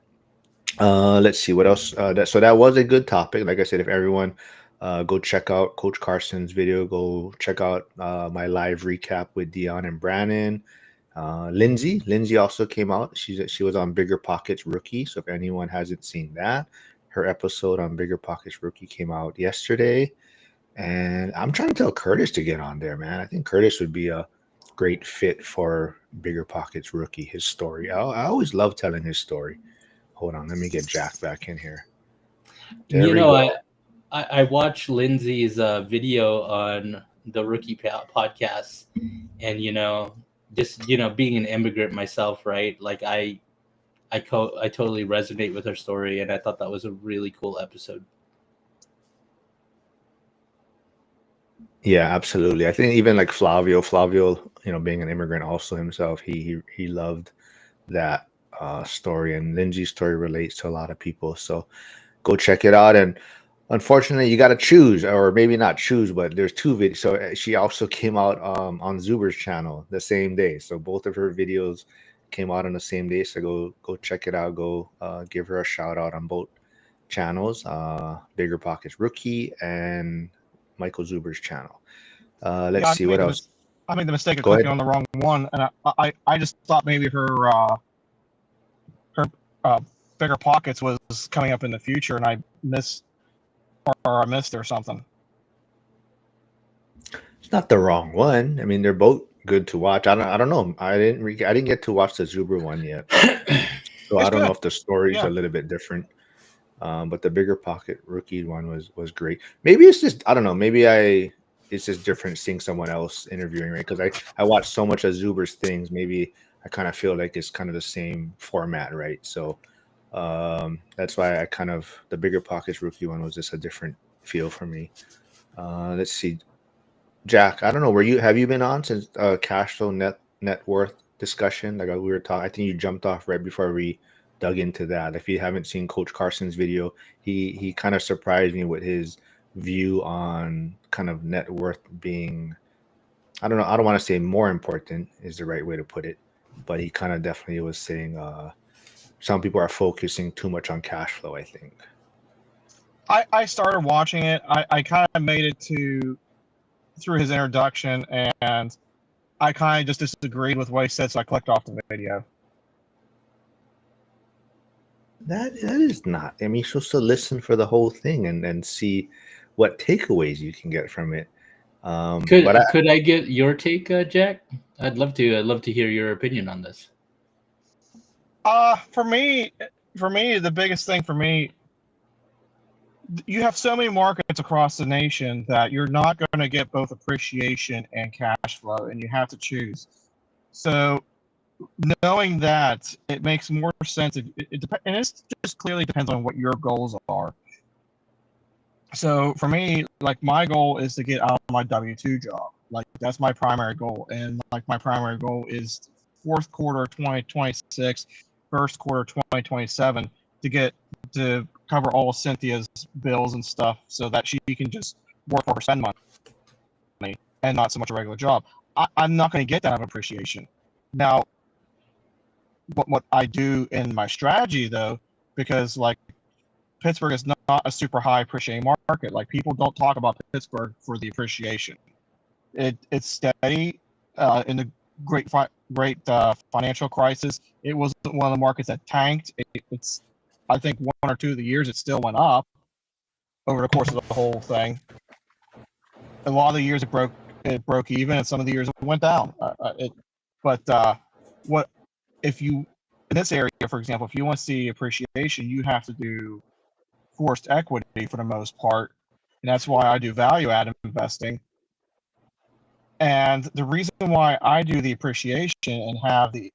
Let's see what else. That was a good topic. Like I said, if everyone go check out Coach Carson's video, go check out my live recap with Dion and Brandon. Lindsay also came out. She was on Bigger Pockets Rookie. So if anyone hasn't seen that, her episode on Bigger Pockets Rookie came out yesterday. And I'm trying to tell Curtis to get on there, man. I think Curtis would be a great fit for Bigger Pockets Rookie. His story. I always love telling his story. Hold on, let me get Jack back in here. There You we know, go. I watched Lindsay's video on the Rookie podcast, and you know, just you know, being an immigrant myself, right? Like I totally resonate with her story, and I thought that was a really cool episode. Yeah, absolutely. I think even like Flavio, you know, being an immigrant also himself, he loved that story, and Lindsay's story relates to a lot of people. So go check it out. And unfortunately, you got to choose, or maybe not choose, but there's two videos. So she also came out on Zuber's channel the same day. So both of her videos came out on the same day. So go check it out. Go give her a shout out on both channels, Bigger Pockets Rookie and Michael Zuber's channel. Let's Yeah, see what else. I made the mistake of Go clicking ahead. on the wrong one, and I just thought maybe her bigger pockets was coming up in the future, and I missed or something. It's not the wrong one. I mean, they're both good to watch. I don't know. I didn't get to watch the Zuber one yet, so I It's don't know good. if the story's a Yeah, little bit different. But the Bigger Pocket Rookie one was great. Maybe it's just, I don't know. It's just different seeing someone else interviewing, right? Because I watch so much of Zuber's things. Maybe I kind of feel like it's kind of the same format, right? So that's why the Bigger Pockets Rookie one was just a different feel for me. Let's see, Jack. I don't know. Have you been on since cash flow net worth discussion? Like we were talking, I think you jumped off right before we dug into that. If you haven't seen Coach Carson's video, he kind of surprised me with his view on kind of net worth being, I don't know, I don't want to say more important is the right way to put it, but he kind of definitely was saying some people are focusing too much on cash flow, I think. I started watching it. I kind of made it to through his introduction, and I kind of just disagreed with what he said, so I clicked off the video. That is not. I mean, you're supposed to listen for the whole thing and see what takeaways you can get from it. But Could I get your take, Jack? I'd love to. I'd love to hear your opinion on this. For me, the biggest thing for me, you have so many markets across the nation that you're not going to get both appreciation and cash flow, and you have to choose. So knowing that, it makes more sense. And it just clearly depends on what your goals are. So for me, like my goal is to get out of my W-2 job. Like that's my primary goal, and like my primary goal is fourth quarter 2026, first quarter 2027 to get to cover all Cynthia's bills and stuff, so that she can just work for her spend money and not so much a regular job. I'm not going to get that of appreciation. Now, what I do in my strategy though, because like Pittsburgh is not a super high appreciating market. Like people don't talk about Pittsburgh for the appreciation. It's steady. In the great financial crisis, it wasn't one of the markets that tanked. It's I think 1 or 2 of the years it still went up over the course of the whole thing. A lot of the years it broke even, and some of the years it went down. But what if you in this area, for example, if you want to see appreciation, you have to do forced equity for the most part, and that's why I do value add investing. And the reason why I do the appreciation and have the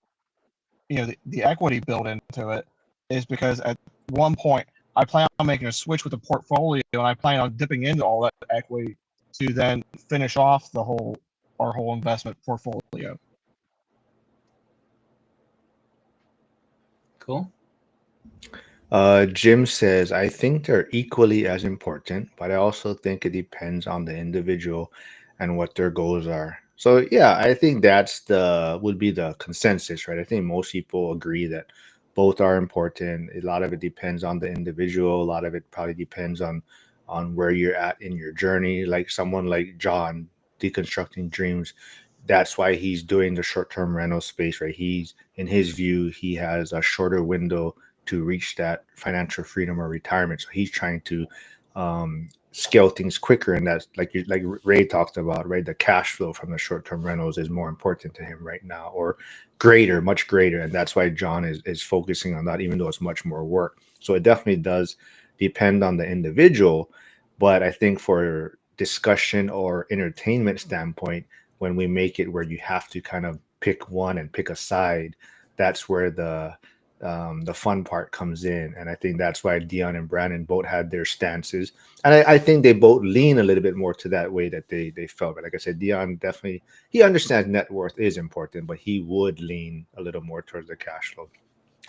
equity built into it is because at one point I plan on making a switch with the portfolio, and I plan on dipping into all that equity to then finish off our whole investment portfolio. Cool. Jim says, I think they're equally as important, but I also think it depends on the individual and what their goals are. So yeah, I think that's the would be the consensus, right? I think most people agree that both are important. A lot of it depends on the individual. A lot of it probably depends on where you're at in your journey. Like someone like John, deconstructing dreams, that's why he's doing the short-term rental space, right? He's in his view, he has a shorter window to reach that financial freedom or retirement. So he's trying to scale things quicker, and that's like Ray talked about, right? The cash flow from the short-term rentals is more important to him right now, or greater, much greater, and that's why John is focusing on that, even though it's much more work. So it definitely does depend on the individual, but I think for discussion or entertainment standpoint, when we make it where you have to kind of pick one and pick a side, that's where the fun part comes in. And I think that's why Dion and Brandon both had their stances. And I think they both lean a little bit more to that way that they felt. But like I said, Dion definitely, he understands net worth is important, but he would lean a little more towards the cash flow.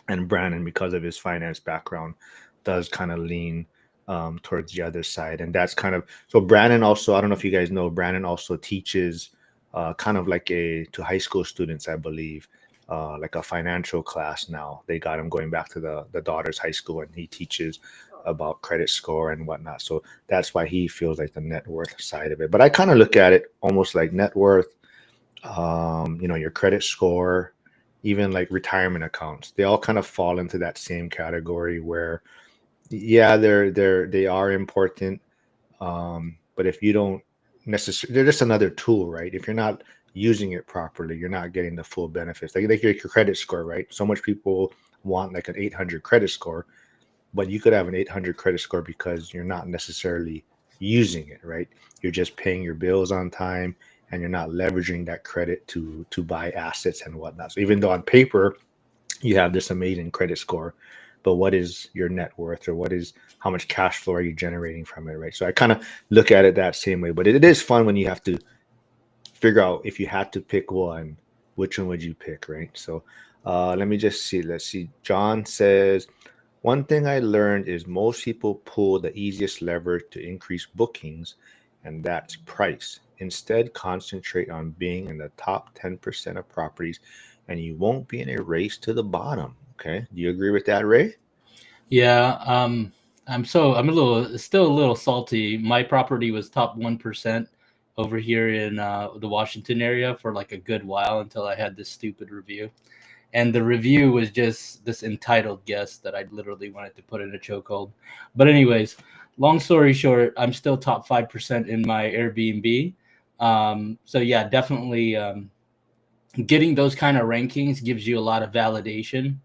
And Brandon, because of his finance background, does kind of lean towards the other side. And that's kind of so. Brandon also, I don't know if you guys know, Brandon also teaches kind of like a to high school students, I believe, like a financial class now. They got him going back to the daughter's high school, and he teaches about credit score and whatnot. So that's why he feels like the net worth side of it. But I kind of look at it almost like net worth, your credit score, even like retirement accounts. They all kind of fall into that same category where, yeah, they are important. But if you don't necessarily, they're just another tool, right? If you're not using it properly, you're not getting the full benefits. Like your credit score, right? So much people want like an 800 credit score, but you could have an 800 credit score because you're not necessarily using it, right? You're just paying your bills on time, and you're not leveraging that credit to buy assets and whatnot. So even though on paper you have this amazing credit score, but what is your net worth, or what is how much cash flow are you generating from it, right? So I kind of look at it that same way. But it is fun when you have to figure out, if you had to pick one, which one would you pick, right? So let me just see. Let's see. John says, one thing I learned is most people pull the easiest lever to increase bookings, and that's price. Instead, concentrate on being in the top 10% of properties, and you won't be in a race to the bottom. Okay. Do you agree with that, Ray? Yeah, I'm a little still a little salty. My property was top 1% over here in the Washington area for like a good while until I had this stupid review. And the review was just this entitled guess that I literally wanted to put in a chokehold. But anyways, long story short, I'm still top 5% in my Airbnb. So yeah, definitely getting those kind of rankings gives you a lot of validation.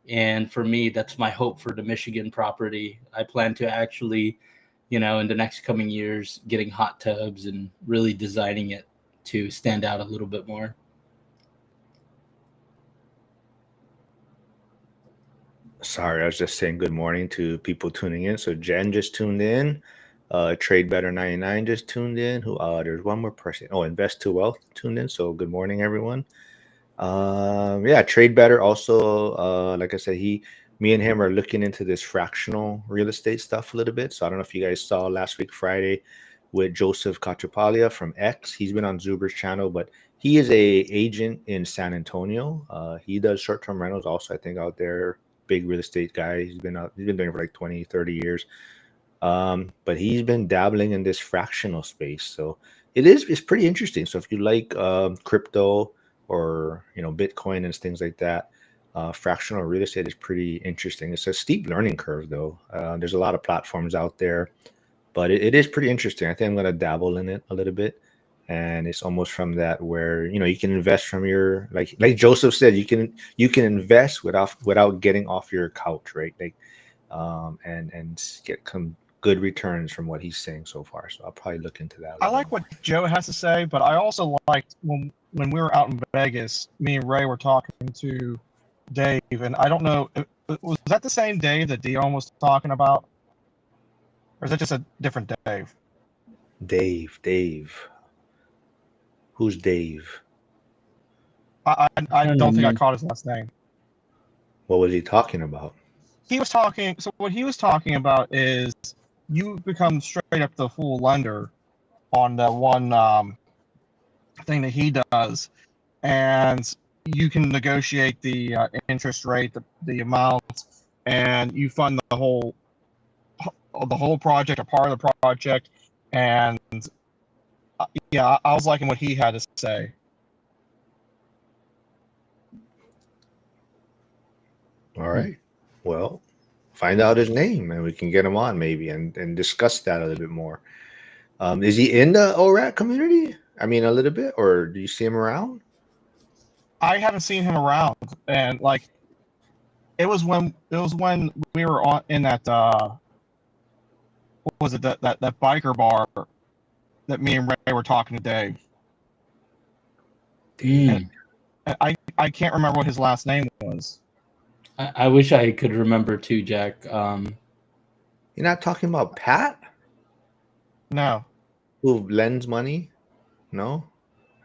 And for me, that's my hope for the Michigan property. I plan to actually, in the next coming years, getting hot tubs and really designing it to stand out a little bit more. Sorry, I was just saying good morning to people tuning in. So Jen just tuned in. Trade Better 99 just tuned in. Who? There's one more person. Oh, Invest to Wealth tuned in. So good morning, everyone. Yeah, Trade Better also. Like I said, me and him are looking into this fractional real estate stuff a little bit. So I don't know if you guys saw last week Friday with Joseph Catrapalia from X. He's been on Zuber's channel, but he is a agent in San Antonio. He does short-term rentals also, I think, out there. Big real estate guy. He's been doing it for like 20, 30 years. But he's been dabbling in this fractional space. So it's pretty interesting. So if you like crypto or Bitcoin and things like that, fractional real estate is pretty interesting. It's a steep learning curve though. There's a lot of platforms out there, but it is pretty interesting. I think I'm going to dabble in it a little bit. And it's almost from that where you can invest from your like Joseph said, you can invest without getting off your couch, right? Like and get some good returns from what he's saying so far. So I'll probably look into that. I like what Joe has to say, but I also liked when we were out in Vegas, me and Ray were talking to Dave, and I don't know, was that the same Dave that Dion was talking about? Or is that just a different Dave? Dave. Who's Dave? I don't think I caught his last name. What was he talking about? He was talking. So what he was talking about is you become straight up the full lender on the one thing that he does, and you can negotiate the interest rate, the amount, and you fund the whole project or part of the project. And yeah, I was liking what he had to say. All right. Well, find out his name and we can get him on maybe and discuss that a little bit more. Is he in the ORAT community? I mean, a little bit, or do you see him around? I haven't seen him around, and like it was when we were in that what was it, that biker bar that me and Ray were talking to Dave. And I can't remember what his last name was. I wish I could remember too, Jack. You're not talking about Pat? No. Who lends money? No?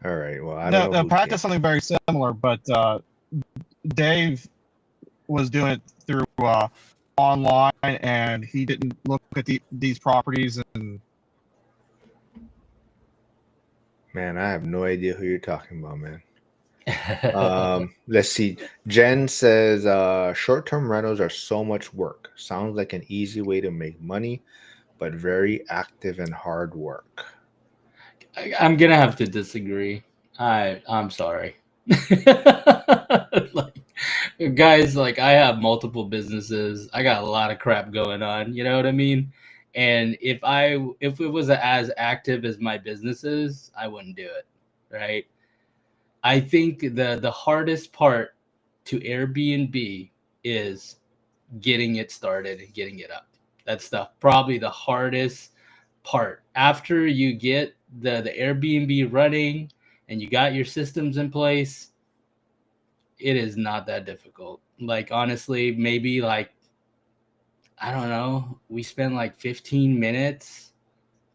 All right. Well, I don't know. No, Pat does something very similar, but Dave was doing it through online, and he didn't look at these properties. And man, I have no idea who you're talking about, man. Let's see. Jen says short-term rentals are so much work. Sounds like an easy way to make money, but very active and hard work. I'm gonna have to disagree. I'm sorry. Like, guys, like I have multiple businesses. I got a lot of crap going on. You know what I mean? And if it was as active as my business is, I wouldn't do it. Right? I think the hardest part to Airbnb is getting it started and getting it up. That's probably the hardest part. After you get the Airbnb running and you got your systems in place, it is not that difficult. Like honestly, maybe like I don't know, we spend like 15 minutes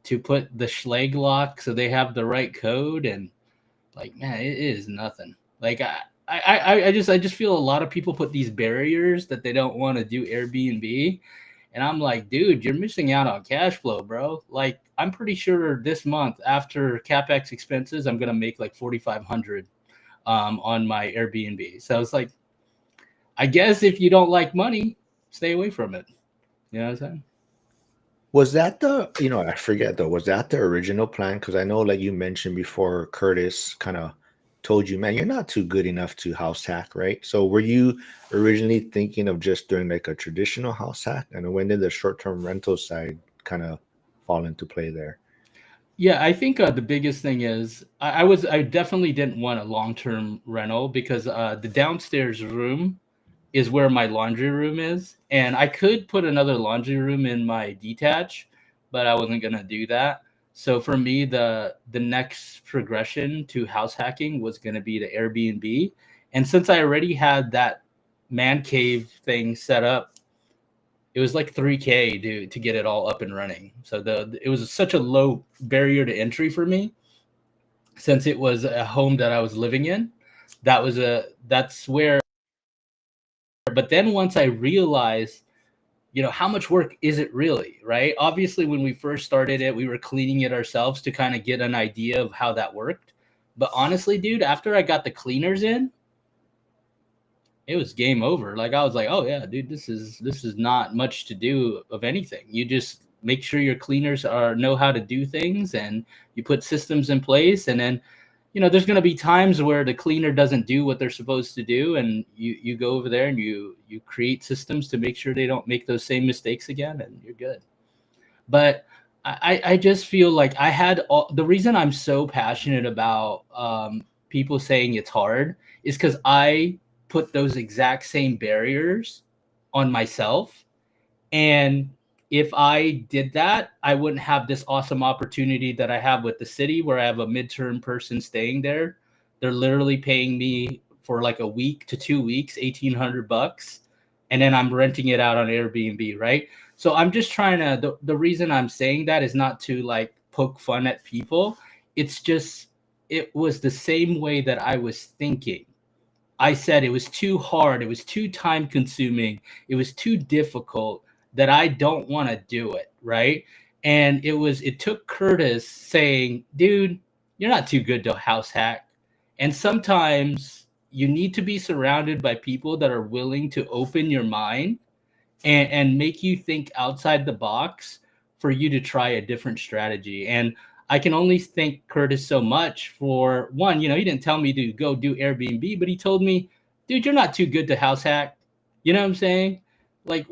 to put the Schleg lock so they have the right code, and like man, it is nothing. Like I just feel a lot of people put these barriers that they don't want to do Airbnb. And I'm like, dude, you're missing out on cash flow, bro. Like, I'm pretty sure this month after capex expenses, I'm gonna make like 4,500 on my Airbnb. So it's like, I guess if you don't like money, stay away from it. You know what I'm saying? Was that I forget though, was that the original plan? Because I know, like you mentioned before, Curtis kind of told you, man, you're not too good enough to house hack, right? So were you originally thinking of just doing like a traditional house hack? And when did the short-term rental side kind of fall into play there? Yeah, I think the biggest thing is I definitely didn't want a long-term rental because the downstairs room is where my laundry room is, and I could put another laundry room in my detach, but I wasn't gonna do that. So for me, the next progression to house hacking was gonna be the Airbnb, and since I already had that man cave thing set up, It was like 3K to get it all up and running. So it was such a low barrier to entry for me, since it was a home that I was living in. That's where. But then once I realized, how much work is it really, right? Obviously, when we first started it, we were cleaning it ourselves to kind of get an idea of how that worked. But honestly, dude, after I got the cleaners in, it was game over. Like, I was like, oh yeah, dude, this is not much to do of anything. You just make sure your cleaners know how to do things, and you put systems in place, and then there's going to be times where the cleaner doesn't do what they're supposed to do, and you go over there and you create systems to make sure they don't make those same mistakes again, and you're good. But I just feel like the reason I'm so passionate about people saying it's hard is because I put those exact same barriers on myself. And if I did that, I wouldn't have this awesome opportunity that I have with the city, where I have a midterm person staying there. They're literally paying me for like a week to 2 weeks, $1,800, and then I'm renting it out on Airbnb, right? So I'm just trying to. The reason I'm saying that is not to like poke fun at people. It's just it was the same way that I was thinking. I said it was too hard, it was too time consuming, it was too difficult, that I don't want to do it, right? And it took Curtis saying, dude, you're not too good to house hack. And sometimes you need to be surrounded by people that are willing to open your mind and make you think outside the box for you to try a different strategy. And I can only thank Curtis so much for one, he didn't tell me to go do Airbnb, but he told me, dude, you're not too good to house hack. You know what I'm saying? Like,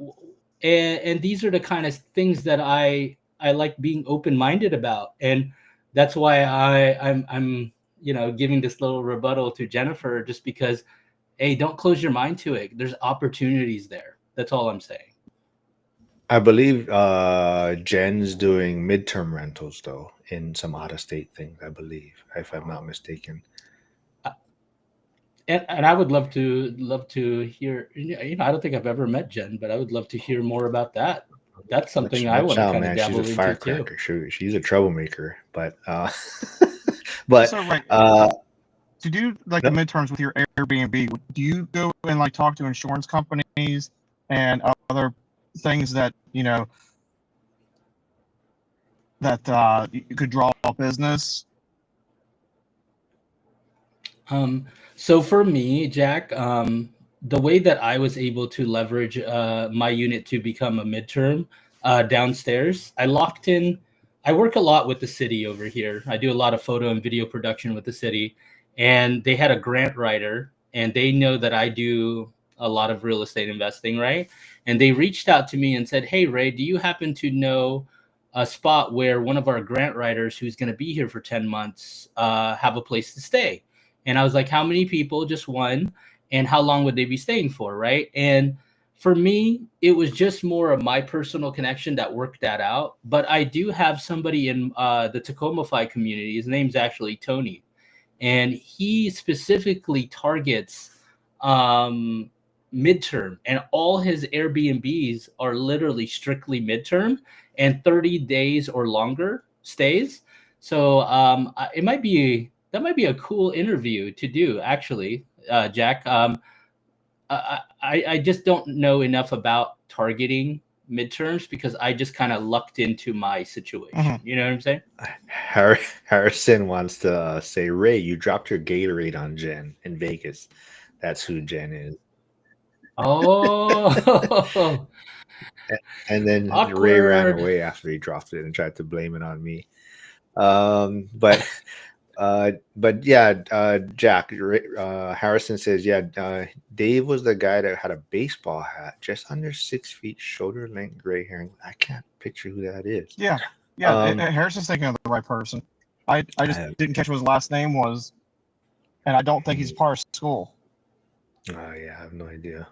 and these are the kind of things that I like being open-minded about. And that's why I'm giving this little rebuttal to Jennifer, just because, hey, don't close your mind to it. There's opportunities there. That's all I'm saying. I believe Jen's doing midterm rentals though in some out of state things. I believe, if I'm not mistaken. And I would love to hear. I don't think I've ever met Jen, but I would love to hear more about that. That's something I want to kind of man. She's a dabble into too. firecracker. She's a troublemaker, but but So, right, uh, to do like no, the midterms with your Airbnb, do you go and like talk to insurance companies and other things that that you could draw a business? So for me, Jack, the way that I was able to leverage my unit to become a midterm downstairs, I locked in. I work a lot with the city over here. I do a lot of photo and video production with the city, and they had a grant writer, and they know that I do a lot of real estate investing, right? And they reached out to me and said, "Hey, Ray, do you happen to know a spot where one of our grant writers, who's going to be here for 10 months, have a place to stay?" And I was like, how many people? Just one. And how long would they be staying for? Right. And for me, it was just more of my personal connection that worked that out. But I do have somebody in the Tacoma community. His name's actually Tony. And he specifically targets midterm. And all his Airbnbs are literally strictly midterm and 30 days or longer stays. So that might be a cool interview to do, actually, Jack. I just don't know enough about targeting midterms because I just kind of lucked into my situation. Mm-hmm. You know what I'm saying? Harrison wants to say, Ray, you dropped your Gatorade on Jen in Vegas. That's who Jen is. Oh, And then Ray ran awkward. away after he dropped it and tried to blame it on me. But yeah, Jack, Harrison says, yeah, Dave was the guy that had a baseball hat, just under 6 feet, shoulder length, gray hair. I can't picture who that is. Yeah, Harrison's thinking of the right person. I just didn't catch what his last name was, and I don't think he's part of school. Oh yeah, I have no idea.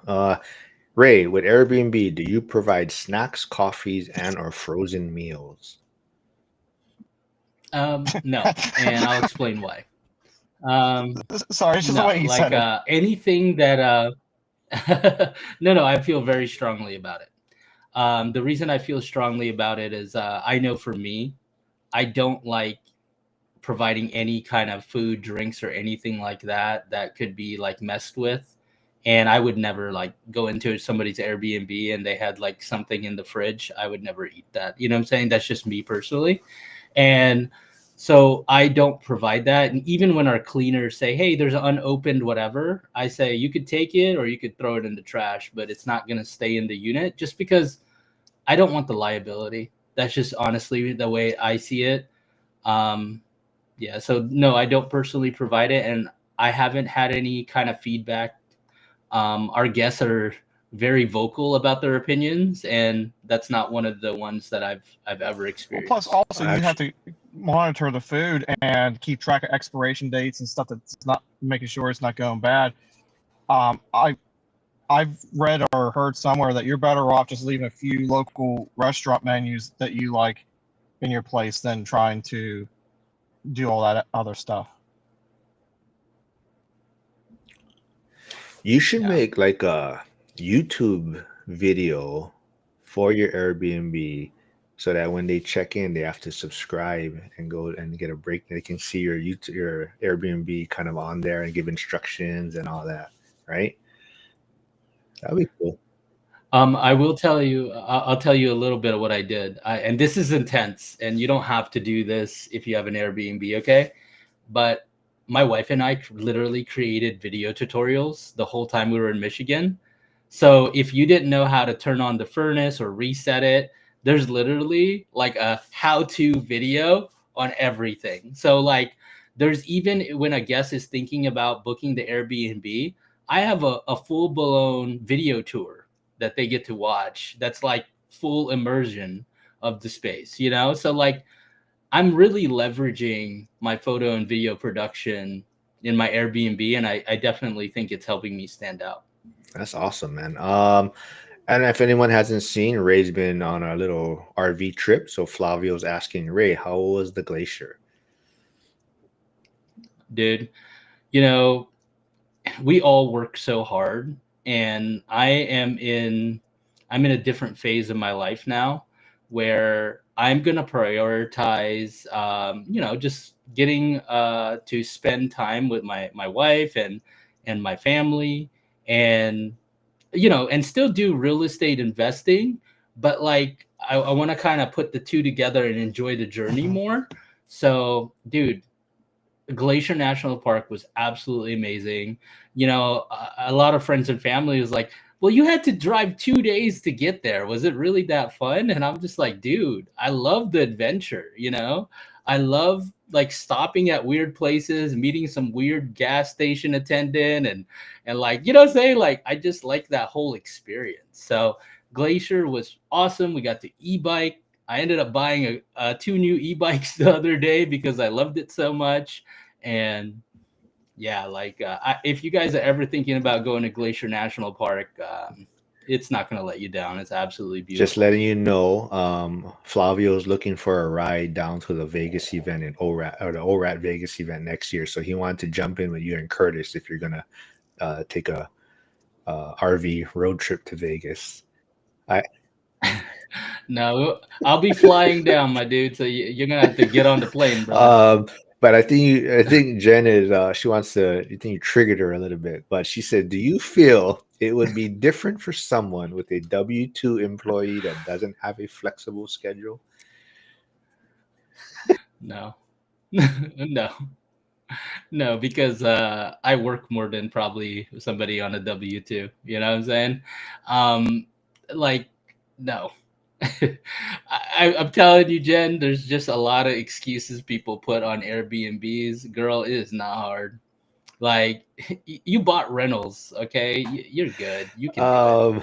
Ray, with Airbnb, do you provide snacks, coffees, and or frozen meals? No, and I'll explain why. Sorry, it's just the way he said it. Anything that no, I feel very strongly about it. The reason I feel strongly about it is I know for me, I don't like providing any kind of food, drinks, or anything like that that could be like messed with. And I would never like go into somebody's Airbnb and they had like something in the fridge. I would never eat that. You know what I'm saying? That's just me personally. And so I don't provide that. And even when our cleaners say, hey, there's an unopened whatever, I say you could take it or you could throw it in the trash, but it's not going to stay in the unit just because I don't want the liability. That's just honestly the way I see it. Um, yeah, so no, I don't personally provide it, and I haven't had any kind of feedback. Our guests are very vocal about their opinions, and that's not one of the ones that I've ever Well, plus experienced. also you have Actually, to monitor the food and keep track of expiration dates and stuff that's not making sure it's not going bad. I've read or heard somewhere that you're better off just leaving a few local restaurant menus that you like in your place than trying to do all that other stuff. you should Yeah. make like a YouTube video for your Airbnb so that when they check in, they have to subscribe and go and get a break. They can see your YouTube, your Airbnb kind of on there and give instructions and all that, right? That'd be cool. I will tell you. I'll tell you a little bit of what I did, and this is intense. And you don't have to do this if you have an Airbnb, okay? But my wife and I literally created video tutorials the whole time we were in Michigan. So if you didn't know how to turn on the furnace or reset it, there's literally like a how-to video on everything. So like there's even when a guest is thinking about booking the Airbnb, I have a full-blown video tour that they get to watch. That's like full immersion of the space, you know? So like I'm really leveraging my photo and video production in my Airbnb, and I definitely think it's helping me stand out. That's awesome, man. And if anyone hasn't seen, Ray's been on a little RV trip. So Flavio's asking Ray, how was the glacier? Dude, you know, we all work so hard, and I'm in a different phase of my life now where I'm gonna prioritize just getting to spend time with my wife and my family, and and still do real estate investing, but like I want to kind of put the two together and enjoy the journey Mhm. more. So dude, Glacier National Park was absolutely amazing. A lot of friends and family was like, "Well, you had to drive 2 days to get there. Was it really that fun?" And I'm just like, "Dude, I love the adventure. I love like stopping at weird places, meeting some weird gas station attendant, and like what I'm saying, like I just like that whole experience." So Glacier was awesome. We got to e-bike. I ended up buying two new e-bikes the other day because I loved it so much. And yeah, like if you guys are ever thinking about going to Glacier National Park, it's not going to let you down. It's absolutely Just beautiful. letting you know, Flavio's looking for a ride down to the Vegas event in ORAT or the ORAT Vegas event next year. So he wanted to jump in with you and Curtis if you're gonna take a RV road trip to Vegas. I No, I'll be flying down, my dude. So you're gonna have to get on the plane, brother. um, but I think Jen is she wants to. You think you triggered her a little bit, but she said, "Do you feel it would be different for someone with a W-2 employee that doesn't have a flexible schedule?" No, no, no, because I work more than probably somebody on a W-2. You know what I'm saying? Like, no. I'm telling you, Jen, there's just a lot of excuses people put on Airbnbs. Girl, it is not hard. Like, you bought rentals, okay? You're good. You can do it. Um,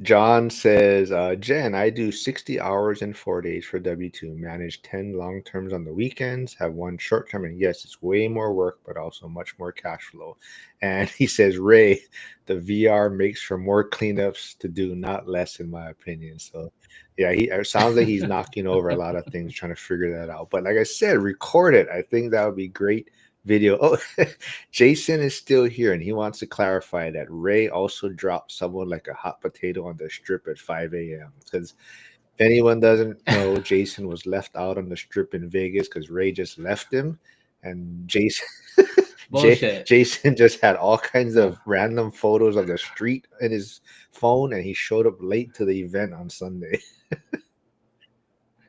John says, Jen, I do 60 hours in 4 days for W2, manage 10 long terms on the weekends, have one short term. And yes, it's way more work, but also much more cash flow. And he says, Ray, the VR makes for more cleanups to do, not less, in my opinion. So, yeah, it sounds like he's knocking over a lot of things trying to figure that out. But like I said, record it. I think that would be great video. Oh, Jason is still here, and he wants to clarify that Ray also dropped someone like a hot potato on the strip at 5 a.m. Because if anyone doesn't know, Jason was left out on the strip in Vegas because Ray just left him, and Jason. Bullshit. Jason just had all kinds of random photos of the street in his phone, and he showed up late to the event on Sunday.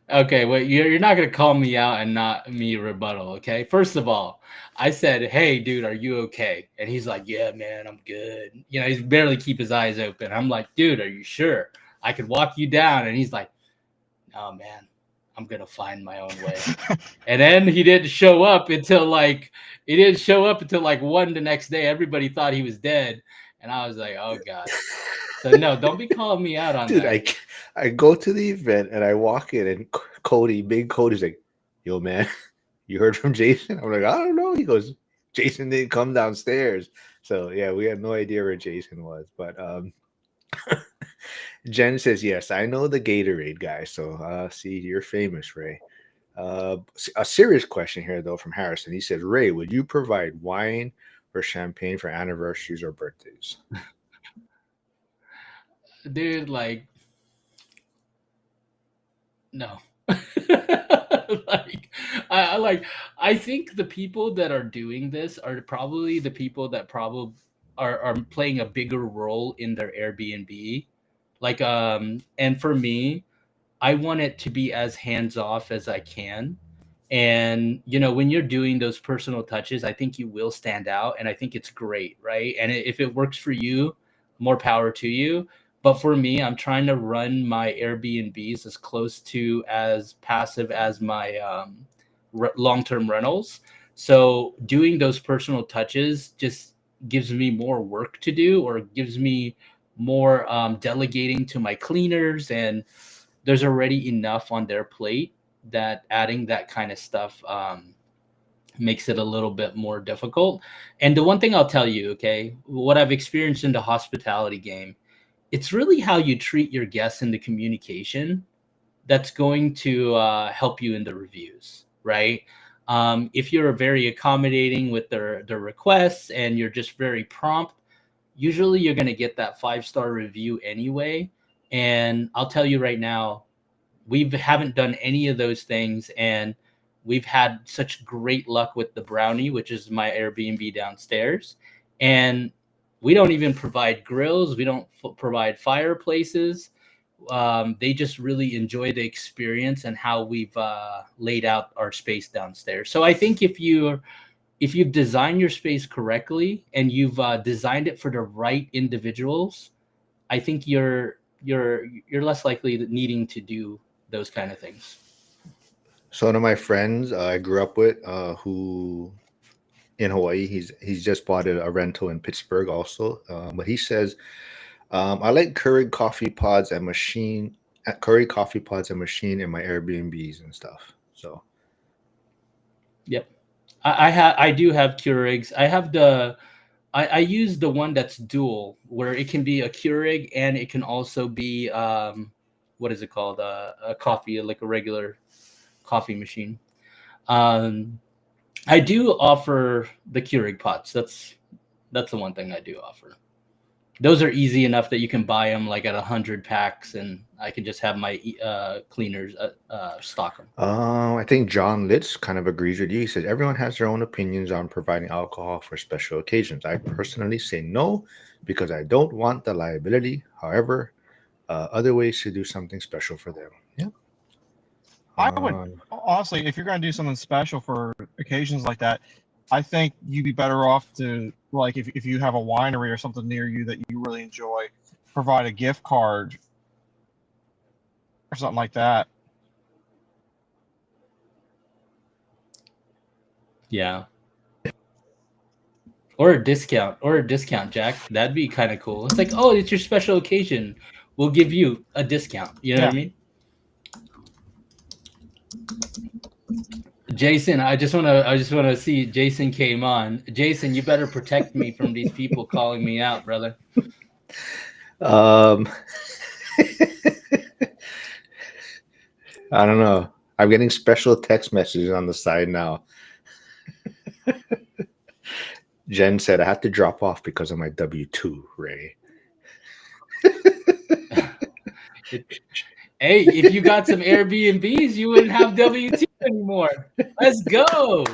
Okay, well, you're not gonna call me out and not me rebuttal, okay? First of all, I said, "Hey, dude, are you okay?" And he's like, "Yeah, man, I'm good." You know, he's barely keep his eyes open. I'm like, "Dude, are you sure? I could walk you down." And he's like, "Oh man, I'm gonna find my own way." And then he didn't show up until like 1 the next day. Everybody thought he was dead, and I was like, "Oh god." So no, don't be calling me out on Dude, that. I go to the event and I walk in, and Big Cody's like, "Yo, man, you heard from Jason?" I'm like, "I don't know." He goes, "Jason didn't come downstairs." So yeah, we had no idea where Jason was. But Jen says, "Yes, I know the Gatorade guy." So see, you're famous, Ray. A serious question here though from Harrison. He says, "Ray, would you provide wine or champagne for anniversaries or birthdays?" Dude, like no. like I think the people that are doing this are probably the people that probably are playing a bigger role in their Airbnb. And for me, I want it to be as hands off as I can. And you know, when you're doing those personal touches, I think you will stand out, and I think it's great, right? And if it works for you, more power to you. But for me, I'm trying to run my Airbnbs as close to as passive as my long-term rentals. So doing those personal touches just gives me more work to do, or gives me more delegating to my cleaners, and there's already enough on their plate that adding that kind of stuff makes it a little bit more difficult. And the one thing I'll tell you, okay, what I've experienced in the hospitality game, it's really how you treat your guests in the communication that's going to help you in the reviews, right? If you're very accommodating with their requests and you're just very prompt, usually you're going to get that 5-star review anyway. And I'll tell you right now, we haven't done any of those things, and we've had such great luck with the brownie, which is my Airbnb downstairs. And we don't even provide grills, we don't provide fireplaces. They just really enjoy the experience and how we've laid out our space downstairs. So I think if you've designed your space correctly and you've designed it for the right individuals, I think you're less likely needing to do those kind of things. So one of my friends I grew up with, who in Hawaii, he's just bought a rental in Pittsburgh also. But he says, I like curry coffee pods and machine in my Airbnbs and stuff. So Yep. I do have Keurigs. I use the one that's dual, where it can be a Keurig and it can also be what is it called, a coffee, like a regular coffee machine. Um, I do offer the Keurig pots. That's the one thing I do offer. Those are easy enough that you can buy them like at 100 packs, and I can just have my cleaners stock them. I think John Litz kind of agrees with you. He says everyone has their own opinions on providing alcohol for special occasions. I personally say no because I don't want the liability. However, other ways to do something special for them. Yeah. I would Um, honestly, if you're going to do something special for occasions like that, I think you'd be better off to, like, if you have a winery or something near you that you really enjoy, provide a gift card or something like that. Yeah. Or a discount, Jack. That'd be kind of cool. It's like, oh, it's your special occasion. We'll give you a discount. You know what Yeah. I mean? Jason, I just wanna see Jason came on. Jason, you better protect me from these people calling me out, brother. um, I don't know. I'm getting special text messages on the side now. Jen said I had to drop off because of my W-2, Ray. Hey, if you got some Airbnbs, you wouldn't have W2 anymore. Let's go.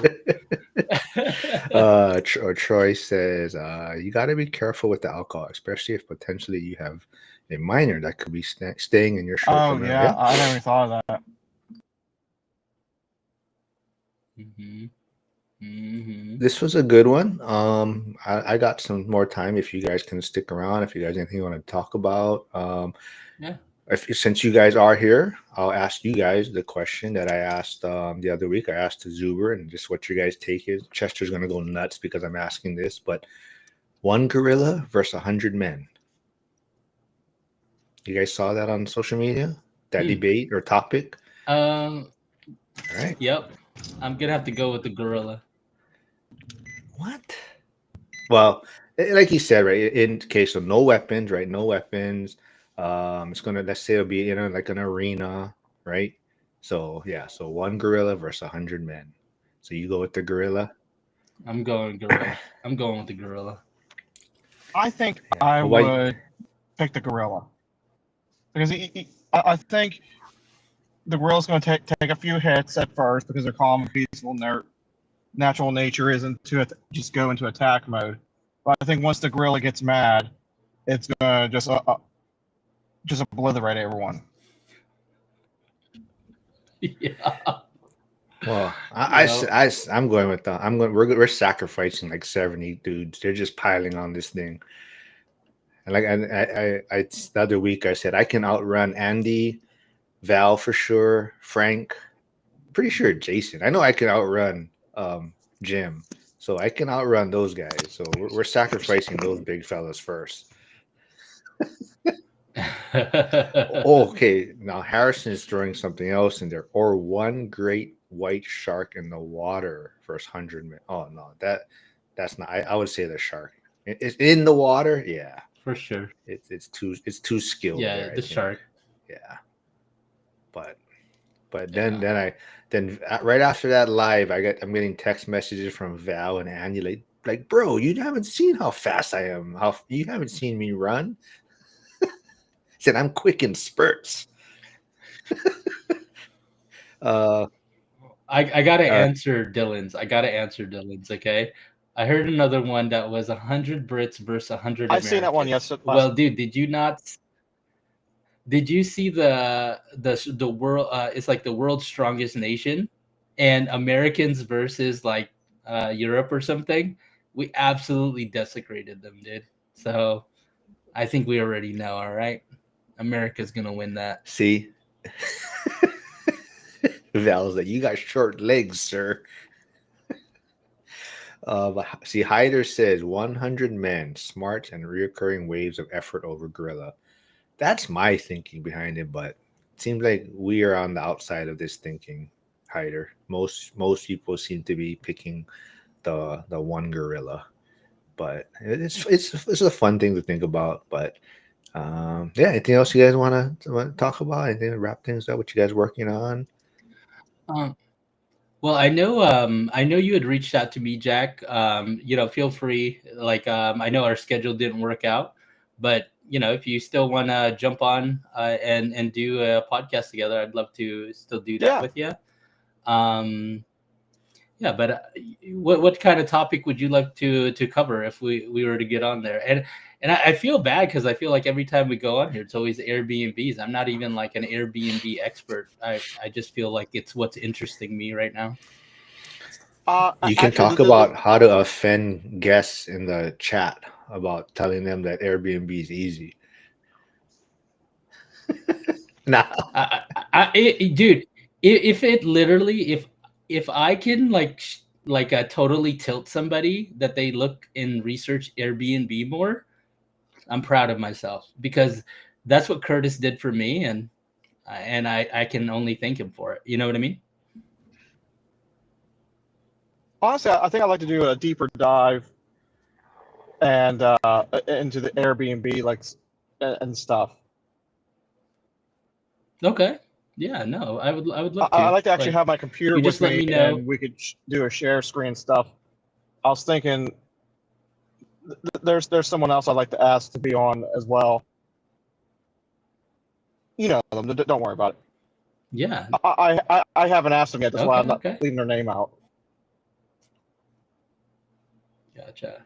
Troy says you got to be careful with the alcohol, especially if potentially you have a minor that could be staying in your Oh short-term yeah, rental. I never even thought of that. This was a good one. I got some more time if you guys can stick around. If you guys anything you want to talk about, Yeah. since you guys are here, I'll ask you guys the question that I asked the other week. I asked to Zuber and just what your guys' take is. Chester's gonna go nuts because I'm asking this, but one gorilla versus 100 men. You guys saw that on social media? That debate or topic? All right. Yep. I'm gonna have to go with the gorilla. What? Well, like you said, right? In case of no weapons, right? No weapons. It's gonna, let's say it'll be in like an arena, right? So yeah, so one gorilla versus 100 men. So you go with the gorilla. I'm going gorilla. I'm going with the gorilla. I think Yeah. I Why? would pick the gorilla because I think the gorilla's going to take a few hits at first because they're calm and peaceful, and their natural nature isn't to just go into attack mode. But I think once the gorilla gets mad, it's going to just obliterate everyone. Yeah. Well, Yeah. I'm going with the. I'm going. We're sacrificing like 70 dudes. They're just piling on this thing. And like the other week I said I can outrun Andy, Val for sure, Frank, pretty sure Jason. I know I can outrun Jim, so I can outrun those guys. So we're sacrificing those big fellas first. Okay, now Harrison is throwing something else in there, or one great white shark in the water versus 100 men. Oh no, that's not. I would say the shark. It's in the water. Yeah, For sure. it's too skilled Yeah, there. I the think. shark. Yeah, but then Yeah. right after that live, I'm getting text messages from Val and Andy like bro, you haven't seen how fast I am. How you haven't seen me run? Said I'm quick in spurts. uh, I gotta all right. answer Dylan's. Okay. I heard another one that was 100 Brits versus 100 I seen that one Americans. yesterday. Well, dude, did you not? Did you see the world? It's like the world's strongest nation, and Americans versus like Europe or something. We absolutely desecrated them, dude. So I think we already know. All right, America's gonna win that. See, Val's like, you got short legs, sir. But see, Hyder says 100 men, smart and reoccurring waves of effort over gorilla. That's my thinking behind it, but it seems like we are on the outside of this thinking, Hyder. Most people seem to be picking the one gorilla, but it's a fun thing to think about. But yeah, anything else you guys want to talk about? Anything to wrap things up? What you guys working on? Um, Well, I know you had reached out to me, Jack. Feel free. Like, I know our schedule didn't work out, but if you still want to jump on and do a podcast together, I'd love to still do that Yeah. with you. Yeah, but what kind of topic would you like to cover if we were to get on there? And I feel bad because I feel like every time we go on here, it's always Airbnbs. I'm not even like an Airbnb expert. I just feel like it's what's interesting me right now. You can Actually, talk about how to offend guests in the chat about telling them that Airbnb is easy. Nah. Dude, if it literally if I can totally tilt somebody that they look and research Airbnb more, I'm proud of myself because that's what Curtis did for me, and I can only thank him for it. You know what I mean? honestly, I think I'd like to do a deeper dive and into the Airbnb and stuff. Okay. Yeah. No, I would love I to. like to actually Like, have my computer you with just let me me know. and we could do a share screen stuff. I was thinking there's someone else I'd like to ask to be on as well. You know them. Don't worry about it. Yeah. I haven't asked them yet. That's why I'm not Okay. leaving their name out. Gotcha.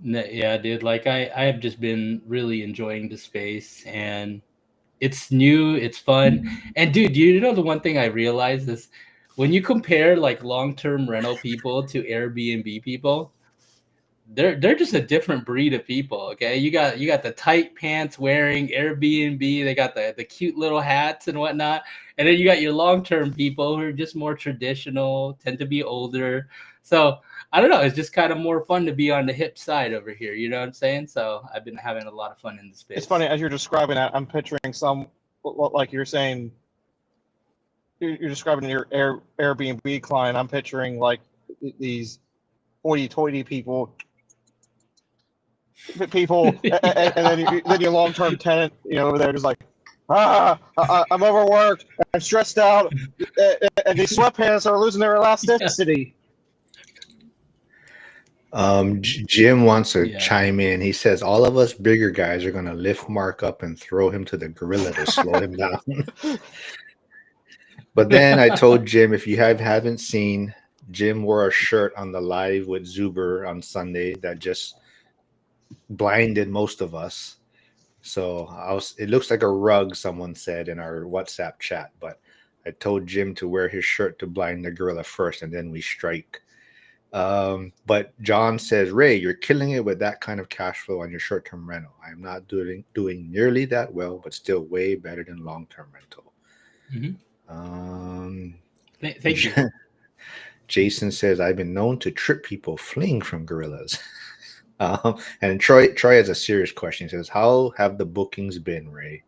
Yeah, dude. Like I have just been really enjoying the space, and it's new, it's fun. And dude, you know the one thing I realized is when you compare like long-term rental people to Airbnb people, they're just a different breed of people. Okay, you got the tight pants wearing Airbnb, they got the cute little hats and whatnot, and then you got your long-term people who are just more traditional, tend to be older. So I don't know, it's just kind of more fun to be on the hip side over here, you know what I'm saying? So I've been having a lot of fun in the It's space. funny as you're describing that. I'm picturing some like you're saying. You're describing your Airbnb client. I'm picturing like these hoity-toity people, and Yeah. then your long-term tenant, over there just like, I'm overworked, I'm stressed out, and these sweatpants are losing their Yeah. elasticity. Jim wants to Yeah. chime in. He says all of us bigger guys are going to lift Mark up and throw him to the gorilla to slow him down. But then I told Jim, if you haven't seen, Jim wore a shirt on the live with Zuber on Sunday that just blinded most of us. So it looks like a rug, someone said in our WhatsApp chat, but I told Jim to wear his shirt to blind the gorilla first, and then we strike. But John says, Ray, you're killing it with that kind of cash flow on your short-term rental. I'm not doing nearly that well, but still way better than long-term rental. Mhm. Um, Thank you. Jason says, I've been known to trip people fleeing from gorillas. And Troy has a serious question. He says, how have the bookings been, Ray?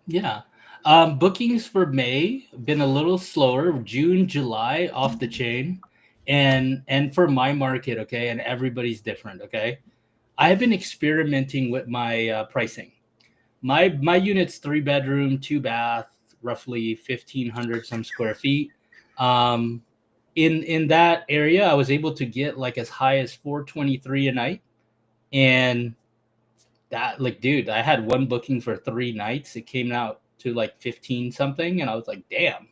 Yeah. Bookings for May been a little slower. June, July off the chain, and for my market, okay, and everybody's different, okay. I've been experimenting with my pricing. My unit's 3 bedroom, 2 bath, roughly 1,500 some square feet. Um, in that area, I was able to get like as high as 423 a night, and that, like, dude, I had one booking for 3 nights. It came out to like 15 something, and I was like, damn.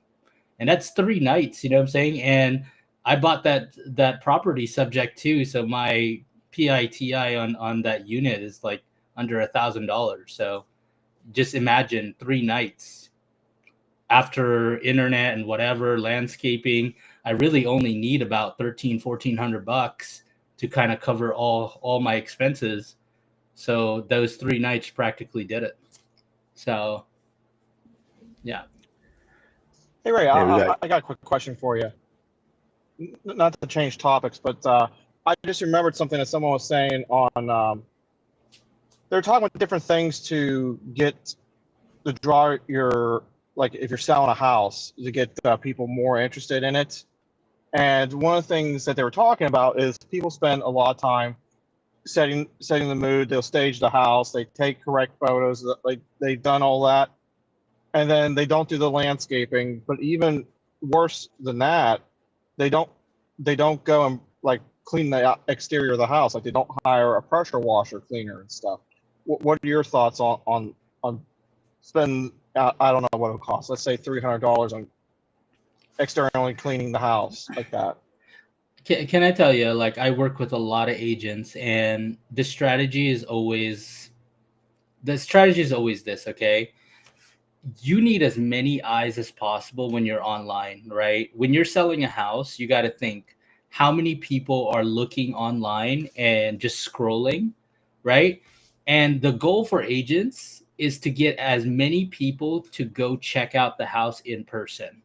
And that's 3 nights, you know what I'm saying? And I bought that property subject to, so my PITI on that unit is like under $1,000. So just imagine 3 nights after internet and whatever landscaping. I really only need about 1,400 bucks to kind of cover all my expenses. So those 3 nights practically did it. So yeah. Hey Ray, Yeah, we got I got a quick question for you. Not to change topics, but I just remembered something that someone was saying on. They're talking about different things to get to draw your, like, if you're selling a house, to get people more interested in it. And one of the things that they were talking about is people spend a lot of time setting the mood. They'll stage the house. They take correct photos. Like, they've done all that, and then they don't do the landscaping. But even worse than that, they don't they don't go and like clean the exterior of the house. Like, they don't hire a pressure washer cleaner and stuff. What are your thoughts on spend? I don't know what it would cost. Let's say $300 on externally cleaning the house like that. Can I tell you, like, I work with a lot of agents, and the strategy is always this, okay? You need as many eyes as possible when you're online, right? When you're selling a house, you got to think how many people are looking online and just scrolling, right? And the goal for agents is to get as many people to go check out the house in person.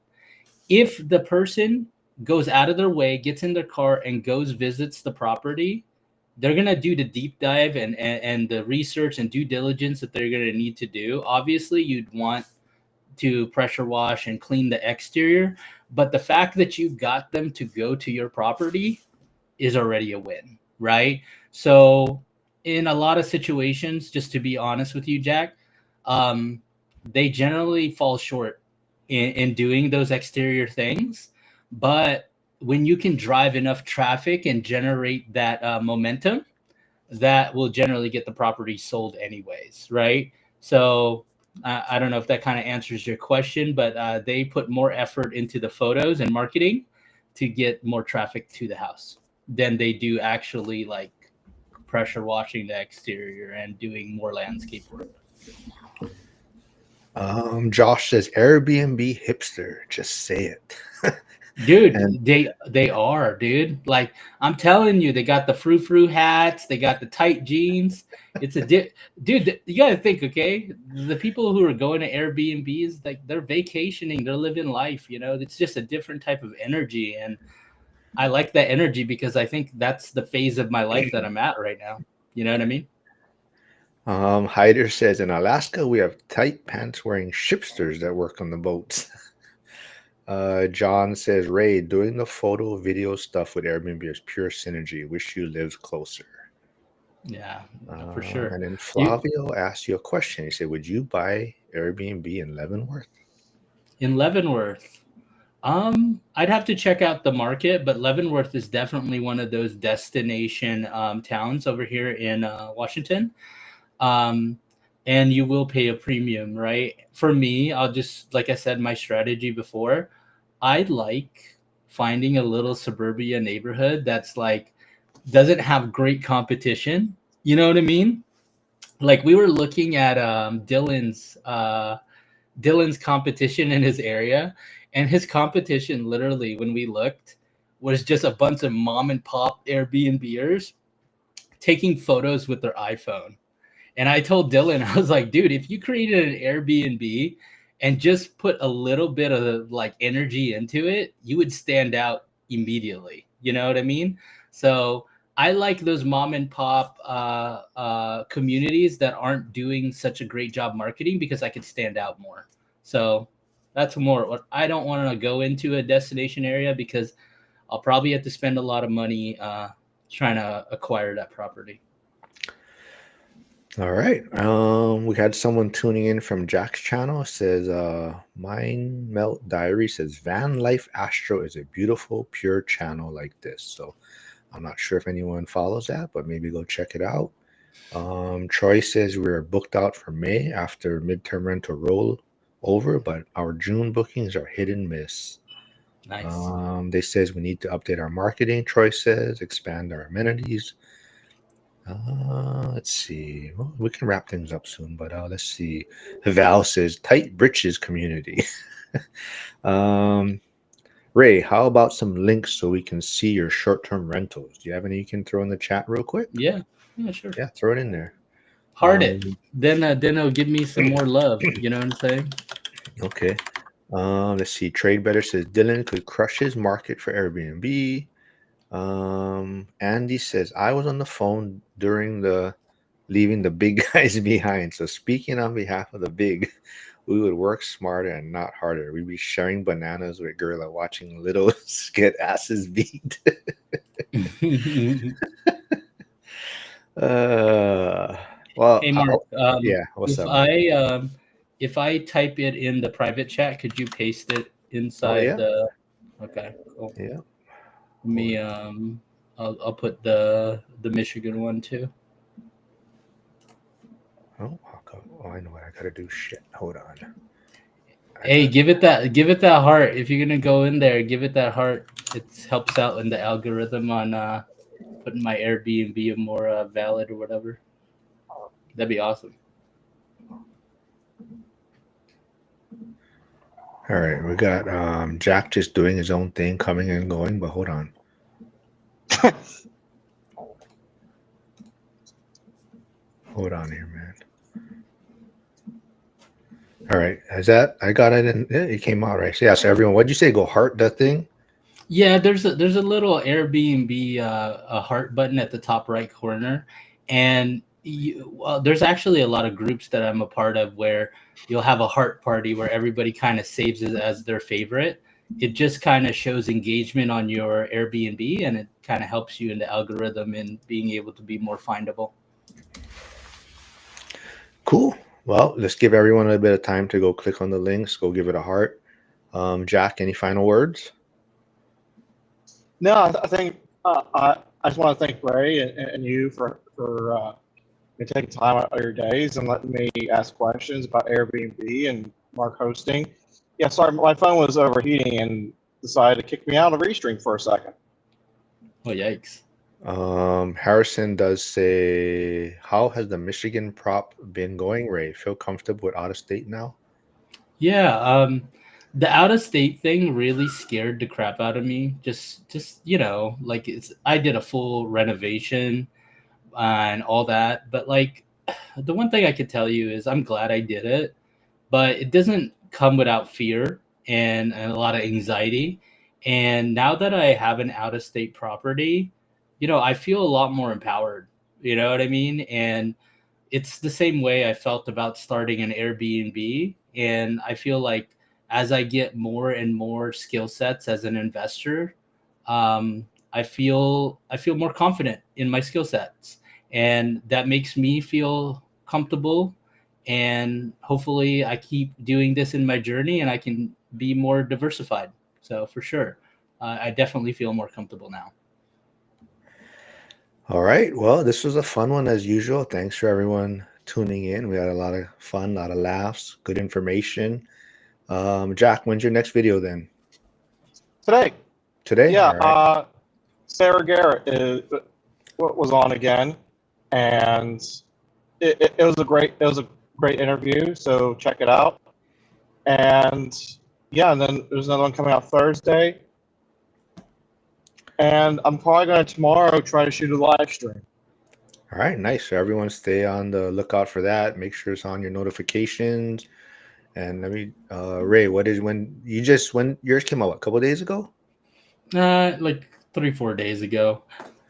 If the person goes out of their way, gets in their car, and goes visits the property, they're gonna do the deep dive and the research and due diligence that they're gonna need to do. Obviously, you'd want to pressure wash and clean the exterior, but the fact that you got them to go to your property is already a win, right? So in a lot of situations, just to be honest with you, Jack, um, they generally fall short in doing those exterior things. But when you can drive enough traffic and generate that momentum, that will generally get the property sold anyways, right? So I don't know if that kind of answers your question, but they put more effort into the photos and marketing to get more traffic to the house than they do actually like pressure washing the exterior and doing more landscape work. Josh says Airbnb hipster. Just say it. And Dude, they are, dude. Like I'm telling you, they got the frou-frou hats, they got the tight jeans. It's dude. You gotta think, okay? The people who are going to Airbnbs, like they're vacationing, they're living life. You know, it's just a different type of energy, and I like that energy because I think that's the phase of my life that I'm at right now. You know what I mean? Hyder says in Alaska we have tight pants wearing shipsters that work on the boats. John says, Ray, doing the photo video stuff with Airbnb is pure synergy. Wish you lived closer. Yeah, for sure. And then You Flavio asked you a question. He said, would you buy Airbnb in Leavenworth? in Leavenworth. I'd have to check out the market, but Leavenworth is definitely one of those destination towns over here in Washington. Um, and you will pay a premium, right? For me, I'll just, like I said, my strategy before, I like finding a little suburbia neighborhood that's like doesn't have great competition. You know what I mean? Like we were looking at Dylan's competition in his area, and his competition literally when we looked was just a bunch of mom and pop Airbnbers taking photos with their iPhone. And I told Dylan, I was like, dude, if you created an Airbnb and just put a little bit of like energy into it, you would stand out immediately. You know what I mean? So I like those mom and pop communities that aren't doing such a great job marketing because I could stand out more. So that's more what I don't want to go into a destination area because I'll probably have to spend a lot of money trying to acquire that property. All right. We had someone tuning in from Jack's channel. It says, Mind Melt Diary says, Van Life Astro is a beautiful, pure channel like this. So I'm not sure if anyone follows that, but maybe go check it out. Troy says we're booked out for May after midterm rental roll over, but our June bookings are hit and miss. Nice. They says we need to update our marketing. Troy says expand our amenities. Let's see. Well, we can wrap things up soon, but let's see. Val says tight britches community. Ray, how about some links so we can see your short-term rentals? Do you have any you can throw in the chat real quick? Yeah, sure. Yeah, throw it in there. Heart it. Then it'll give me some more love. You know what I'm saying? Okay. Let's see. Trade Better says Dylan could crush his market for Airbnb. Andy says I was on the phone during the leaving the big guys behind. So speaking on behalf of the big, we would work smarter and not harder. We'd be sharing bananas with Gorilla, watching little get asses beat. Well, Hey Mark, yeah. What's if up, man? if I type it in the private chat, could you paste it Oh inside yeah, the? Okay, cool. yeah. Let me I'll put the Michigan one too. Oh, I know what I gotta do. Shit, hold on. Hey, give it that heart. If you're gonna go in there, give it that heart. It helps out in the algorithm on putting my Airbnb more valid or whatever. That'd be awesome. All right, we got Jack just doing his own thing, coming and going. But hold on. Hold on here, man. All right, I got it in? It came out right. So, yeah. So everyone, what'd you say? Go heart that thing. Yeah, there's a little Airbnb a heart button at the top right corner, and there's actually a lot of groups that I'm a part of where you'll have a heart party where everybody kind of saves it as their favorite. It just kind of shows engagement on your Airbnb, and it kind of helps you in the algorithm and being able to be more findable. Cool. Well, let's give everyone a bit of time to go click on the links, go give it a heart. Jack, any final words? No, I think I just want to thank Ray and you for for taking time out of your days and letting me ask questions about Airbnb and Mark hosting. Yeah, sorry, my phone was overheating and decided to kick me out of Restream for a second. Oh, yikes. Harrison does say, how has the Michigan prop been going, Ray? Feel comfortable with out of state now? Yeah, the out of state thing really scared the crap out of me. Just like I did a full renovation and all that, but like the one thing I could tell you is I'm glad I did it, but it doesn't come without fear and a lot of anxiety. And now that I have an out of state property, I feel a lot more empowered. You know what I mean? And it's the same way I felt about starting an Airbnb. And I feel like as I get more and more skill sets as an investor, I feel more confident in my skill sets, and that makes me feel comfortable. And hopefully, I keep doing this in my journey, and I can be more diversified. So for sure, I definitely feel more comfortable now. All right. Well, this was a fun one as usual. Thanks for everyone tuning in. We had a lot of fun, a lot of laughs, good information. Jack, when's your next video then? Today, Today? yeah, All right. Sarah Garrett was on again, and it was a great interview. So check it out. And yeah, and then there's another one coming out Thursday. And I'm probably going to tomorrow try to shoot a live stream. All right, nice. So everyone stay on the lookout for that. Make sure it's on your notifications. And let me, Ray, when yours came out, what, a couple days ago? Like 3-4 days ago.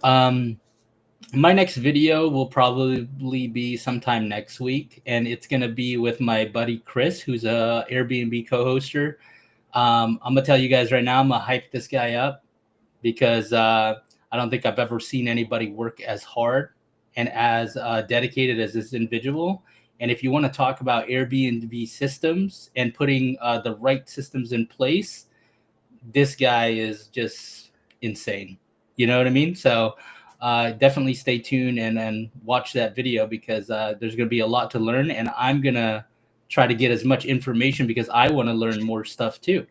My next video will probably be sometime next week, and it's gonna be with my buddy Chris, who's a Airbnb co-hoster. I'm gonna tell you guys right now, I'm gonna hype this guy up because I don't think I've ever seen anybody work as hard and as dedicated as this individual. And if you want to talk about Airbnb systems and putting the right systems in place, this guy is just insane. You know what I mean? So definitely stay tuned and watch that video because there's going to be a lot to learn. And I'm going to try to get as much information because I want to learn more stuff too.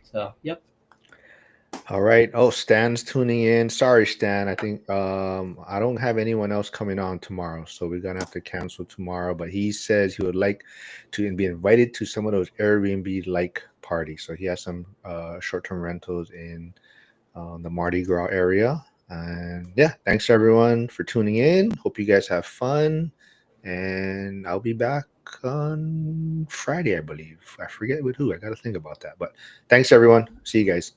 So, yep. All right. Oh, Stan's tuning in. Sorry, Stan. I think I don't have anyone else coming on tomorrow, so we're gonna have to cancel tomorrow. But he says he would like to be invited to some of those Airbnb like parties. So he has some short-term rentals in the Mardi Gras area. And yeah, thanks everyone for tuning in. Hope you guys have fun. And I'll be back on Friday, I believe. I forget with who. I got to think about that. But thanks everyone. See you guys.